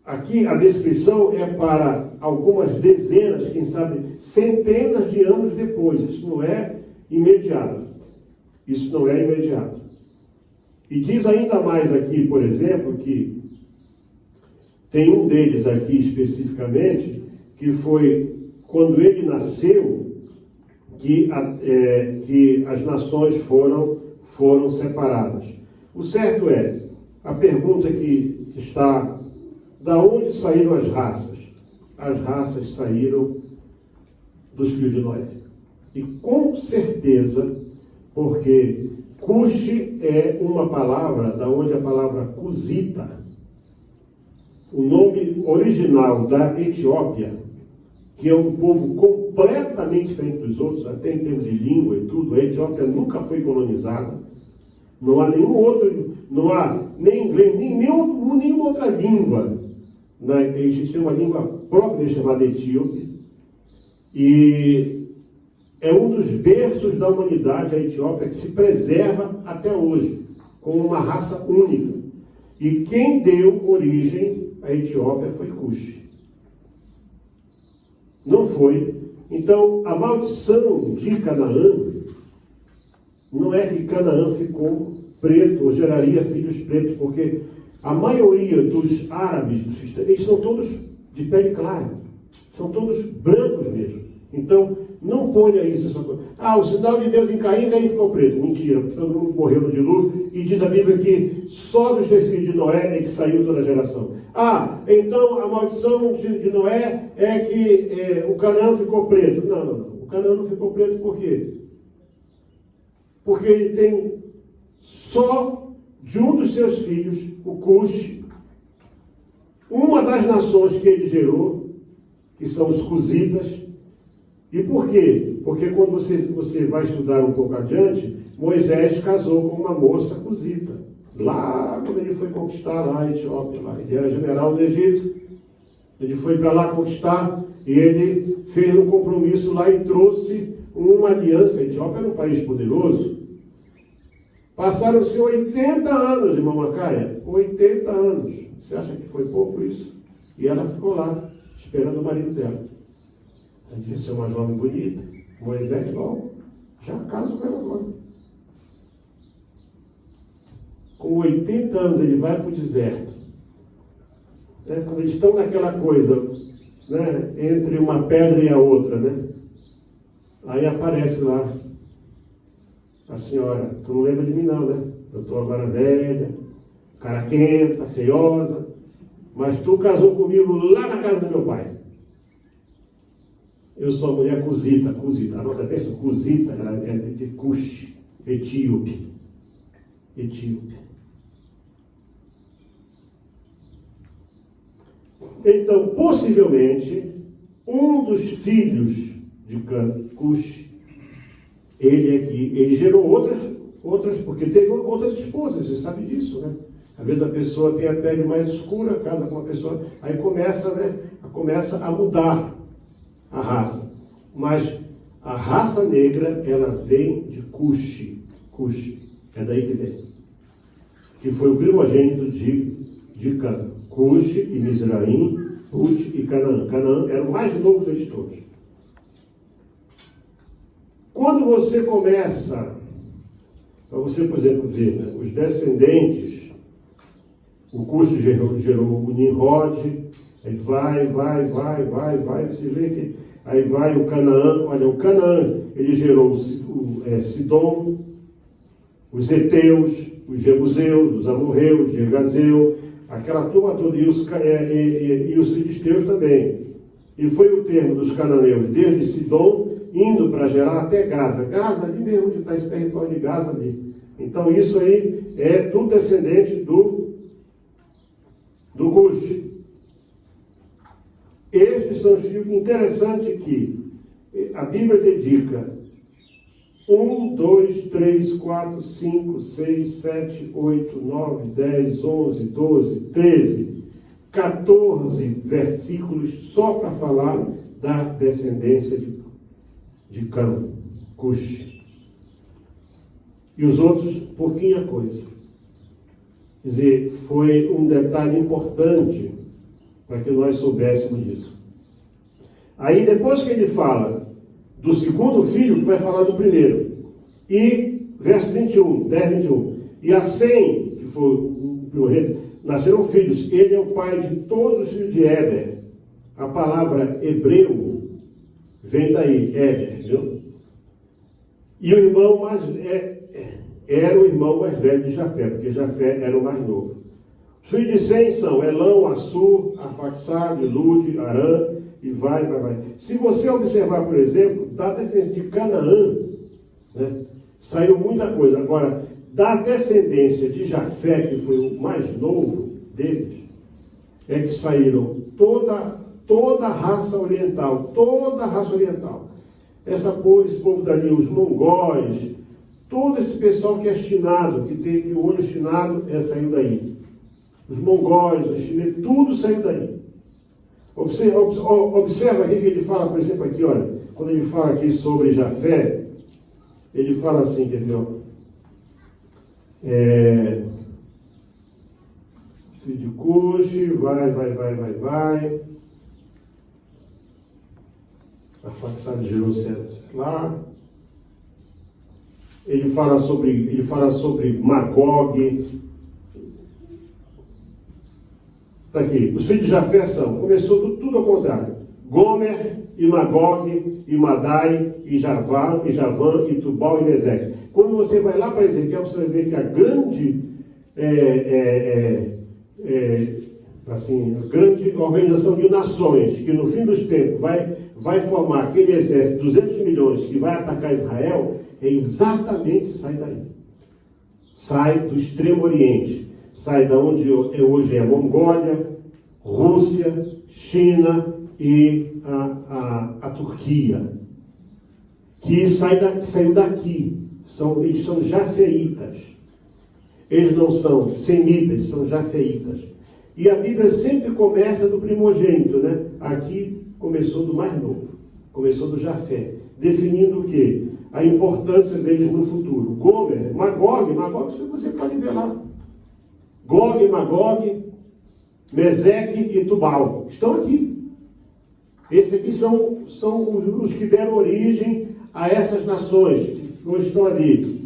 aqui a descrição é para algumas dezenas, quem sabe, centenas de anos depois. Isso não é imediato. Isso não é imediato. E diz ainda mais aqui, por exemplo, que tem um deles aqui especificamente, que foi quando ele nasceu, que as nações foram separadas. O certo é, a pergunta que está, da onde saíram as raças? As raças saíram dos filhos de Noé. E com certeza, porque Cuxi é uma palavra, da onde a palavra cusita, o nome original da Etiópia, que é um povo completamente diferente dos outros, até em termos de língua e tudo. A Etiópia nunca foi colonizada. Não há nenhum outro, não há nem inglês, nem nenhuma outra língua. Existe uma língua própria chamada etíope. E é um dos berços da humanidade, a Etiópia, que se preserva até hoje, como uma raça única. E quem deu origem à Etiópia foi Cuxi. Não foi. Então, a maldição de Canaã não é que Canaã ficou preto, ou geraria filhos pretos, porque a maioria dos árabes, eles são todos de pele clara, são todos brancos mesmo. Então, não ponha isso, essa coisa. O sinal de Deus em Caim, Caim ficou preto. Mentira, porque todo mundo morreu no dilúvio, e diz a Bíblia que só dos três filhos de Noé é que saiu toda a geração. Então a maldição de Noé é que o Canaã ficou preto. Não. O Canaã não ficou preto por quê? Porque ele tem só de um dos seus filhos, o Cuxi, uma das nações que ele gerou, que são os cusitas. E por quê? Porque quando você vai estudar um pouco adiante, Moisés casou com uma moça cusita. Lá, quando ele foi conquistar lá a Etiópia, ele era general do Egito, ele foi para lá conquistar, e ele fez um compromisso lá e trouxe uma aliança. A Etiópia era um país poderoso. Passaram-se 80 anos, irmão Macaia, 80 anos. Você acha que foi pouco isso? E ela ficou lá, esperando o marido dela. Ela devia ser uma jovem bonita. Moisés, logo, já casa com ela agora. Com 80 anos, ele vai para o deserto. Quando eles estão naquela coisa, entre uma pedra e a outra, aí aparece lá a senhora. Tu não lembra de mim não, Eu estou agora velha, cara quenta, feiosa, mas tu casou comigo lá na casa do meu pai. Eu sou a mulher cusita. Anota até isso, cusita, ela é de Cuxi, etíope. Então, possivelmente, um dos filhos de Cuxi, ele gerou outras, porque teve outras esposas, você sabe disso, Às vezes a pessoa tem a pele mais escura, casa com uma pessoa, aí começa a mudar a raça. Mas a raça negra, ela vem de Cuxi. É daí que vem. Que foi o primogênito de Canaã. Cuxi e Mizraim, Ruth e Canaã. Canaã era o mais novo deles todos. Quando você começa, para você, por exemplo, ver, os descendentes, o Cuxi gerou o Nimrod, aí vai, você vê que aí vai o Canaã. Olha, o Canaã, ele gerou Sidom, os Heteus, os Jebuseus, os Amorreus, Gergaseu, aquela turma toda, e os filisteus também. E foi o termo dos cananeus, desde Sidom, indo para Gerar até Gaza. Gaza, ali mesmo onde está esse território de Gaza ali. Então isso aí é tudo descendente do Cush. Estes são os filhos. Interessante que a Bíblia dedica 1, 2, 3, 4, 5, 6, 7, 8, 9, 10, 11, 12, 13, 14 versículos só para falar da descendência de Cã, Cush. E os outros, pouquinha coisa. Quer dizer, foi um detalhe importante para que nós soubéssemos disso. Aí, depois que ele fala do segundo filho, que vai falar do primeiro. E, verso 21, 10, 21. E a Sem, que foi o primeiro, nasceram filhos. Ele é o pai de todos os filhos de Éber. A palavra hebreu vem daí, Éber, viu? E o irmão mais era o irmão mais velho de Jafé, porque Jafé era o mais novo. Os filhos de Sem são Elão, Assur, Arfaxade, Lude, Arã, e vai. Se você observar, por exemplo, da descendência de Canaã, né, saiu muita coisa. Agora, da descendência de Jafé, que foi o mais novo deles, é que saíram toda a raça oriental, esse povo dali, os mongóis, todo esse pessoal que é chinado, que tem o olho chinado, saiu daí. Os mongóis, os chineses, tudo saiu daí. Observa aqui que ele fala, por exemplo, aqui, olha, quando ele fala aqui sobre Jafé, ele fala assim, quer ver, ó, filho de Cush, vai. A facção de Jerusalém lá. Ele fala sobre Magog. Está aqui. Os filhos de Jafé começou tudo ao contrário. Gomer e Magog e Madai e Javã e Tubal e Meseque. Quando você vai lá para Ezequiel, você vai ver que a grande a grande organização de nações que no fim dos tempos vai formar aquele exército, 200 milhões, que vai atacar Israel, exatamente sai daí. Sai do Extremo Oriente. Sai da onde hoje é a Mongólia, Rússia, China e a Turquia. Que saiu daqui. Eles são jafeitas. Eles não são semitas, eles são jafeitas. E a Bíblia sempre começa do primogênito, né? Aqui começou do mais novo. Começou do Jafé. Definindo o quê? A importância deles no futuro. Gomer, Magog, você pode ver lá. Gog, Magog, Meseque e Tubal. Estão aqui. Esses aqui são os que deram origem a essas nações, que hoje estão ali.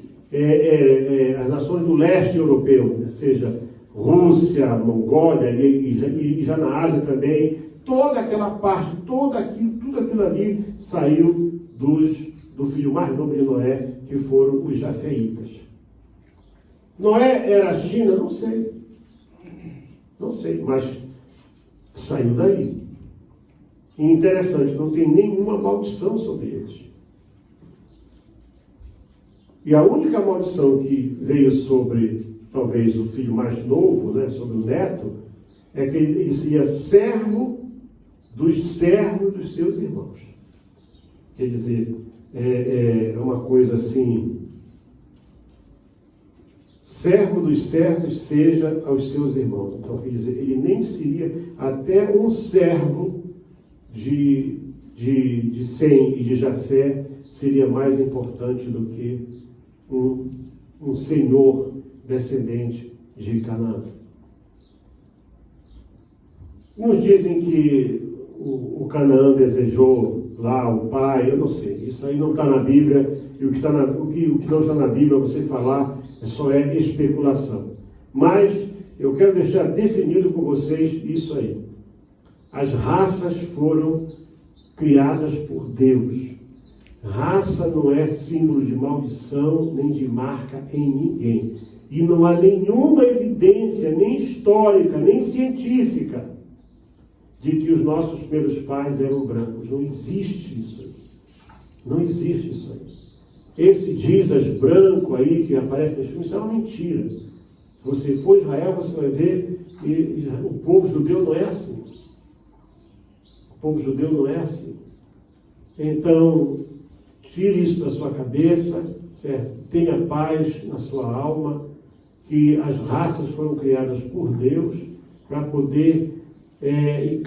As nações do leste europeu, ou seja, Rússia, Mongólia e já na Ásia também. Toda aquela parte, tudo aquilo ali saiu do filho mais novo de Noé, que foram os jafeitas. Noé era a China? Não sei, mas saiu daí. E interessante, não tem nenhuma maldição sobre eles. E a única maldição que veio sobre, talvez, o filho mais novo, né, sobre o neto, é que ele seria servo dos servos dos seus irmãos. Quer dizer, é uma coisa assim... Servo dos servos seja aos seus irmãos. Então, quer dizer, ele nem seria até um servo de Sem e de Jafé seria mais importante do que um senhor descendente de Canaã. Uns dizem que o Canaã desejou lá o pai, eu não sei, isso aí não está na Bíblia, e o que não está na Bíblia, você falar, só é especulação. Mas eu quero deixar definido com vocês isso aí. As raças foram criadas por Deus. Raça não é símbolo de maldição, nem de marca em ninguém. E não há nenhuma evidência, nem histórica, nem científica, de que os nossos primeiros pais eram brancos. Não existe isso aí. Não existe isso aí. Esse Jesus branco aí que aparece nos filmes, isso é uma mentira. Se você for a Israel, você vai ver que o povo judeu não é assim. O povo judeu não é assim. Então, tire isso da sua cabeça, certo? Tenha paz na sua alma, que as raças foram criadas por Deus para poder, e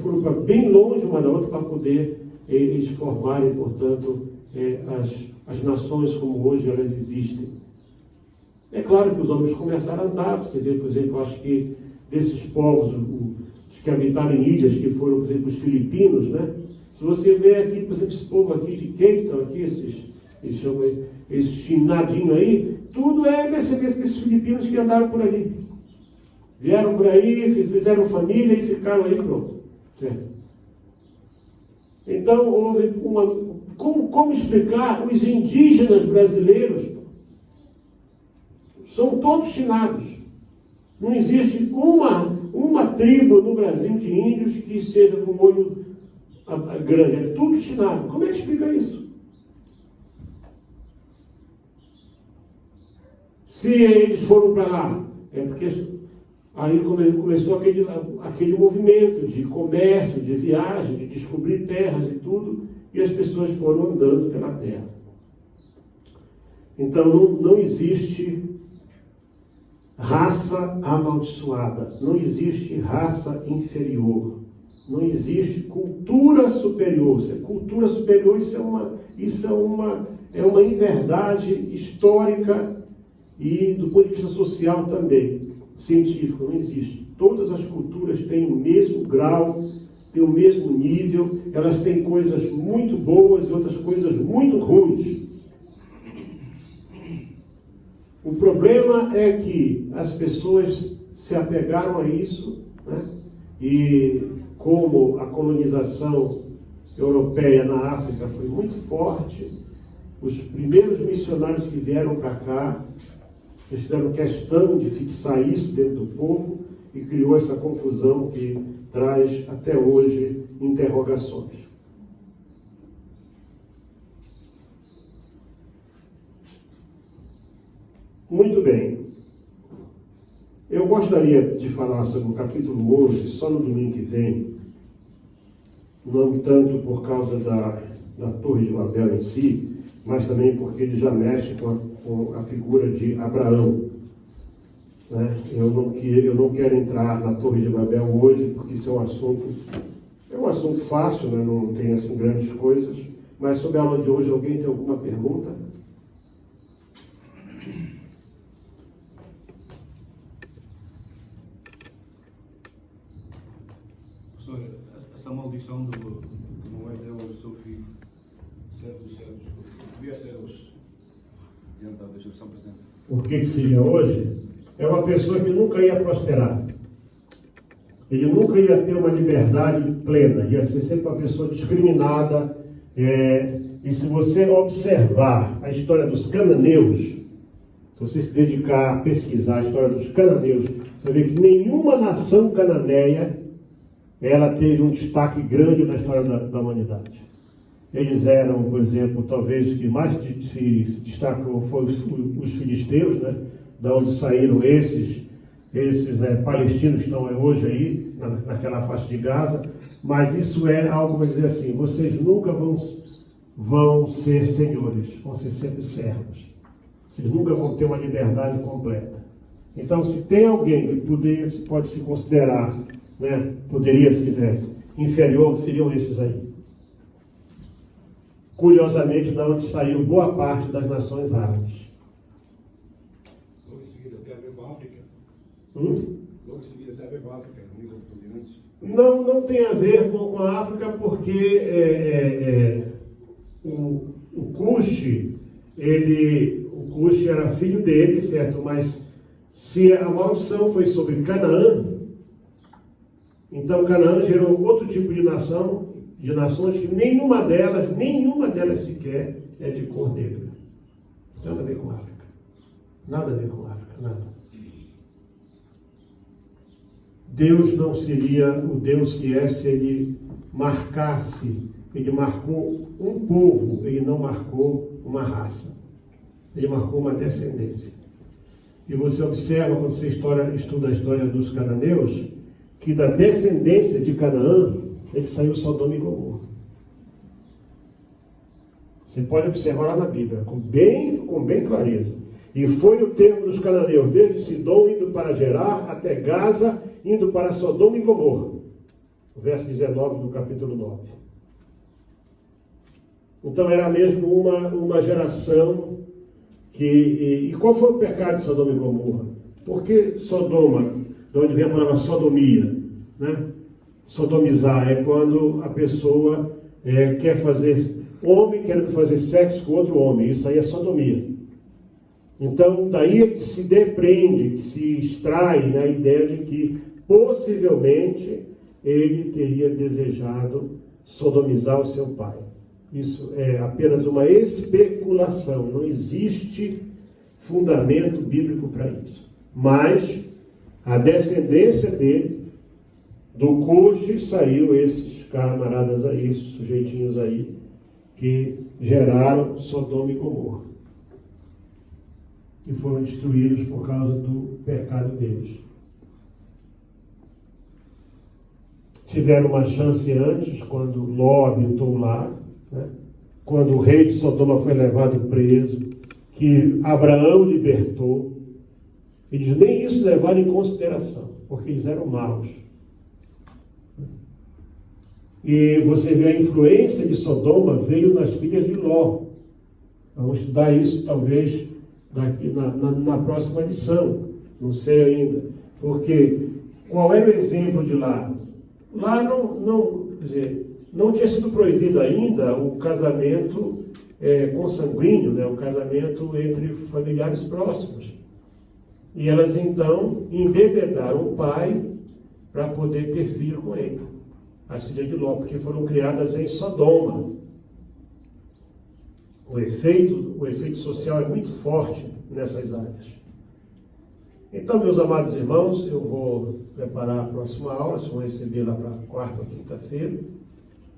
foram para bem longe uma da outra para poder eles formarem, portanto, as nações como hoje elas existem. É claro que os homens começaram a andar, você vê, por exemplo, acho que desses povos, os que habitaram em ilhas, que foram, por exemplo, os filipinos, né? Se você vê aqui, por exemplo, esse povo aqui de Cape Town, aqui, eles chamam esse chinadinho aí, tudo é descendência desses filipinos que andaram por ali. Vieram por aí, fizeram família e ficaram aí, pronto. Certo? Então, houve uma... Como explicar os indígenas brasileiros? São todos chinados. Não existe uma tribo no Brasil de índios que seja com olho grande. É tudo chinado. Como é que explica isso? Se eles foram para lá, é porque aí começou aquele movimento de comércio, de viagem, de descobrir terras e tudo, e as pessoas foram andando pela terra. Então não existe raça amaldiçoada, não existe raça inferior, não existe cultura superior. Cultura superior, isso é uma inverdade histórica e do ponto de vista social também, científico, não existe. Todas as culturas têm o mesmo grau, têm o mesmo nível, elas têm coisas muito boas e outras coisas muito ruins. O problema é que as pessoas se apegaram a isso, né? E como a colonização europeia na África foi muito forte, os primeiros missionários que vieram para cá, eles fizeram questão de fixar isso dentro do povo e criou essa confusão que traz até hoje interrogações. Muito bem. Eu gostaria de falar sobre o capítulo 11 só no domingo que vem, não tanto por causa da Torre de Babel em si, mas também porque ele já mexe com a figura de Abraão. Né? Eu não quero entrar na Torre de Babel hoje, porque isso é um assunto fácil, né? Não tem assim grandes coisas, mas sobre a aula de hoje, alguém tem alguma pergunta? Pastor, essa maldição de Noé deu ao seu filho, servo dos servos, devia ser hoje, diante da geração presente. O que seria hoje? É uma pessoa que nunca ia prosperar. Ele nunca ia ter uma liberdade plena. Ia ser sempre uma pessoa discriminada. E se você observar a história dos cananeus, se você se dedicar a pesquisar a história dos cananeus, você vê que nenhuma nação cananeia ela teve um destaque grande na história da humanidade. Eles eram, por exemplo, talvez o que mais se destacou foram os filisteus, né? Da onde saíram esses palestinos que estão hoje aí, naquela faixa de Gaza. Mas isso é algo para dizer assim, vocês nunca vão ser senhores, vão ser sempre servos. Vocês nunca vão ter uma liberdade completa. Então, se tem alguém que pode se considerar, né, poderia, se quisesse, inferior, seriam esses aí. Curiosamente, da onde saiu boa parte das nações árabes. Logo em seguida, tem a ver com a África? Logo em seguida, tem a ver com a África, no nível do continente? Não tem a ver com a África, porque o Cush, o Cush era filho dele, certo? Mas se a maldição foi sobre Canaã, então Canaã gerou outro tipo de nações que nenhuma delas sequer é de cor negra. Nada a ver com a África. Nada a ver com a África, nada. Deus não seria o Deus que é se ele marcasse. Ele marcou um povo, ele não marcou uma raça. Ele marcou uma descendência. E você observa, quando você estuda a história dos cananeus, que da descendência de Canaã, ele saiu Sodoma e Gomorra. Você pode observar lá na Bíblia, com bem clareza. E foi o termo dos cananeus, desde Sidom, indo para Gerar, até Gaza, indo para Sodoma e Gomorra. O verso 19 do capítulo 9. Então era mesmo uma geração que... E qual foi o pecado de Sodoma e Gomorra? Porque Sodoma, de onde vem a palavra sodomia, né? Sodomizar é quando a pessoa quer fazer... Homem querendo fazer sexo com outro homem, isso aí é sodomia. Então, daí é que se depreende, que se extrai, né, a ideia de que possivelmente ele teria desejado sodomizar o seu pai. Isso é apenas uma especulação, não existe fundamento bíblico para isso. Mas a descendência dele, do Cuxi, saiu esses camaradas aí, esses sujeitinhos aí, que geraram Sodoma e Gomorra, que foram destruídos por causa do pecado deles. Tiveram uma chance antes, quando Ló habitou lá, né? Quando o rei de Sodoma foi levado preso, que Abraão libertou. Eles nem isso levaram em consideração, porque eles eram maus. E você vê a influência de Sodoma veio nas filhas de Ló. Vamos estudar isso talvez daqui na próxima lição. Não sei ainda. Porque qual era o exemplo de lá? Lá não tinha sido proibido ainda o casamento consanguíneo, né? O casamento entre familiares próximos. E elas então embebedaram o pai para poder ter filho com ele. As filhas de Ló, porque foram criadas em Sodoma. O efeito social é muito forte nessas áreas. Então, meus amados irmãos, eu vou preparar a próxima aula, vocês vão receber lá para quarta ou quinta-feira.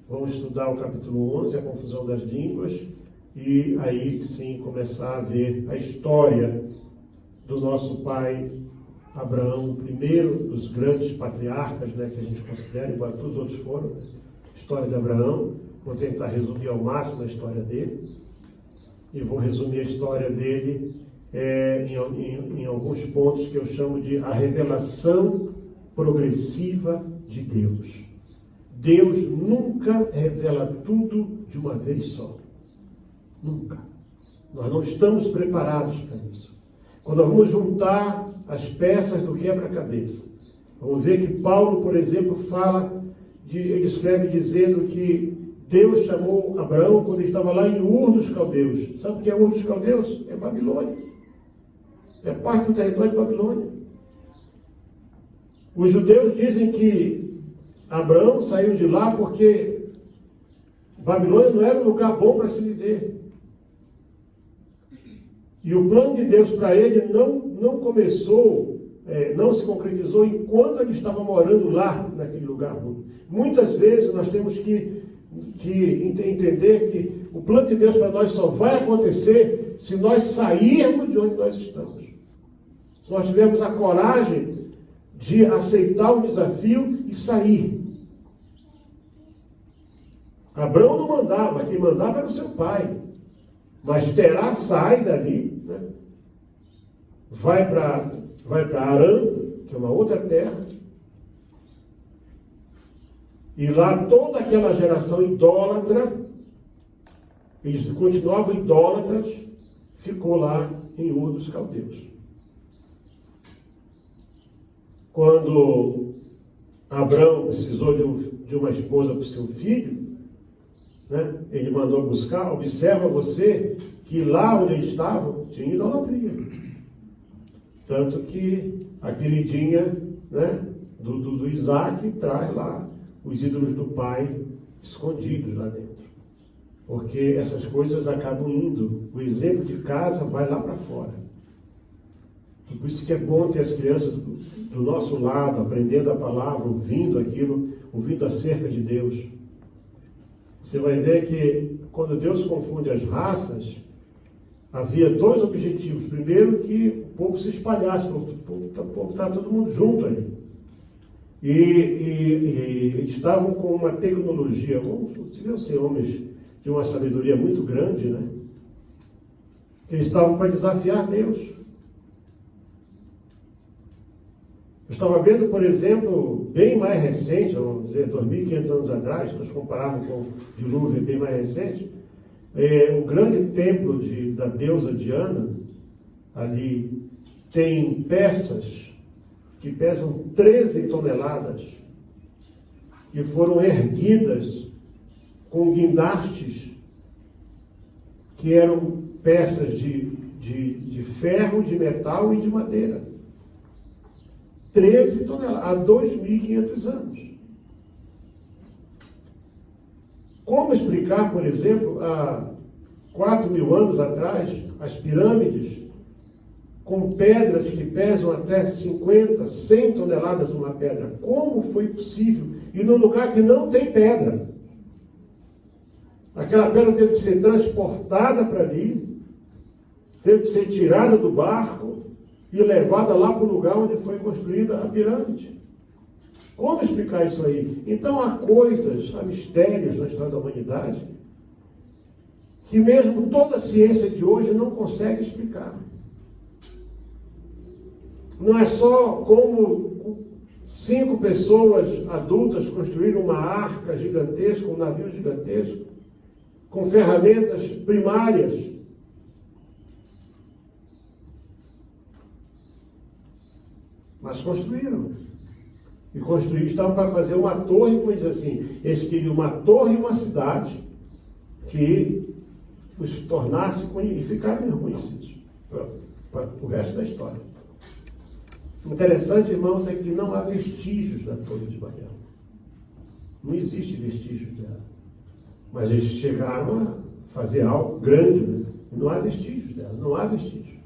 Vamos estudar o capítulo 11, a confusão das línguas, e aí sim começar a ver a história do nosso pai Abraão, o primeiro dos grandes patriarcas, né, que a gente considera, embora todos os outros foram, né? História de Abraão. Vou tentar resumir ao máximo a história dele. E vou resumir a história dele em alguns pontos que eu chamo de a revelação progressiva de Deus. Deus nunca revela tudo de uma vez só. Nunca. Nós não estamos preparados para isso. Quando nós vamos juntar as peças do quebra-cabeça, vamos ver que Paulo, por exemplo, ele escreve dizendo que Deus chamou Abraão quando ele estava lá em Ur dos Caldeus. Sabe o que é Ur dos Caldeus? É Babilônia. É parte do território de Babilônia. Os judeus dizem que Abraão saiu de lá porque Babilônia não era um lugar bom para se viver. E o plano de Deus para ele não começou, não se concretizou enquanto ele estava morando lá, naquele lugar ruim. Muitas vezes nós temos que entender que o plano de Deus para nós só vai acontecer se nós sairmos de onde nós estamos. Se nós tivermos a coragem de aceitar o desafio e sair. Abraão não mandava, quem mandava era o seu pai. Mas Terá sai dali, né? Vai para Arã, que é uma outra terra, e lá toda aquela geração idólatra, eles continuavam idólatras, ficou lá em Ur dos Caldeus. Quando Abraão precisou de uma esposa para o seu filho, né? Ele mandou buscar. Observa você que lá onde eles estavam tinha idolatria. Tanto que a queridinha, né, do Isaac traz lá os ídolos do pai escondidos lá dentro. Porque essas coisas acabam indo. O exemplo de casa vai lá para fora. Por isso que é bom ter as crianças do nosso lado, aprendendo a palavra, ouvindo aquilo, ouvindo acerca de Deus. Você vai ver que quando Deus confunde as raças, havia dois objetivos. Primeiro, que o povo se espalhasse, o povo estava todo mundo junto ali. E estavam com uma tecnologia, deviam ser homens de uma sabedoria muito grande, né? Que eles estavam para desafiar Deus. Eu estava vendo, por exemplo, bem mais recente, vamos dizer, 2.500 anos atrás, se nós compararmos com o dilúvio bem mais recente, o grande templo da deusa Diana, ali, tem peças que pesam 13 toneladas, que foram erguidas com guindastes, que eram peças de ferro, de metal e de madeira. 13 toneladas, há 2.500 anos. Como explicar, por exemplo, há 4.000 anos atrás, as pirâmides, com pedras que pesam até 50, 100 toneladas uma pedra? Como foi possível? E num lugar que não tem pedra. Aquela pedra teve que ser transportada para ali, teve que ser tirada do barco e levada lá para o lugar onde foi construída a pirâmide. Como explicar isso aí? Então há coisas, há mistérios na história da humanidade que mesmo toda a ciência de hoje não consegue explicar. Não é só como 5 pessoas adultas construíram uma arca gigantesca, um navio gigantesco, com ferramentas primárias. Mas construíram. E construíram, estavam para fazer uma torre, como diz assim, eles queriam uma torre e uma cidade que os tornasse e ficaram reconhecidos para o resto da história. Interessante, irmãos, é que não há vestígios da Torre de Babel. Não existe vestígios dela. Mas eles chegaram a fazer algo grande, né? Não há vestígios dela, não há vestígios.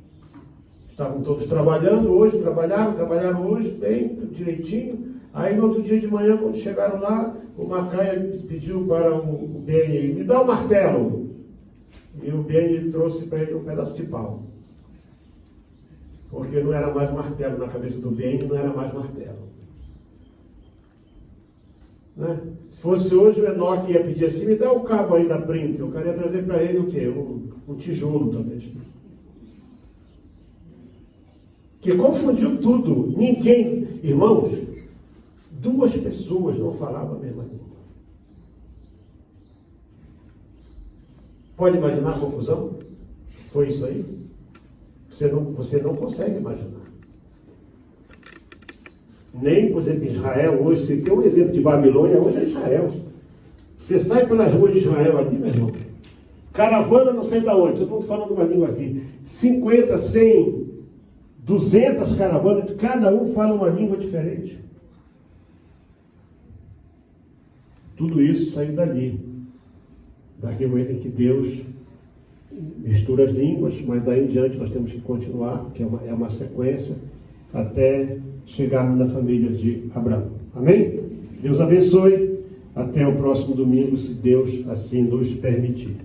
Estavam todos trabalhando hoje, trabalharam hoje, bem, direitinho. Aí no outro dia de manhã, quando chegaram lá, o Macaia pediu para o Beni, me dá um martelo. E o Beni trouxe para ele um pedaço de pau. Porque não era mais martelo, na cabeça do Beni não era mais martelo. Né? Se fosse hoje, o Enoque ia pedir assim, me dá o cabo aí da print. Eu queria trazer para ele o quê? Um tijolo talvez. Que confundiu tudo. Ninguém, irmãos, 2 pessoas não falavam a mesma língua. Pode imaginar a confusão? Foi isso aí? Você não consegue imaginar. Nem, por exemplo, Israel hoje, você tem um exemplo de Babilônia, hoje é Israel. Você sai pelas ruas de Israel ali, meu irmão, caravana não sei de onde, todo mundo falando uma língua aqui, 50, 100, 200 caravanas, cada um fala uma língua diferente. Tudo isso saiu dali, daquele momento em que Deus mistura as línguas, mas daí em diante nós temos que continuar, que é uma sequência, até chegarmos na família de Abraão. Amém? Deus abençoe. Até o próximo domingo, se Deus assim nos permitir.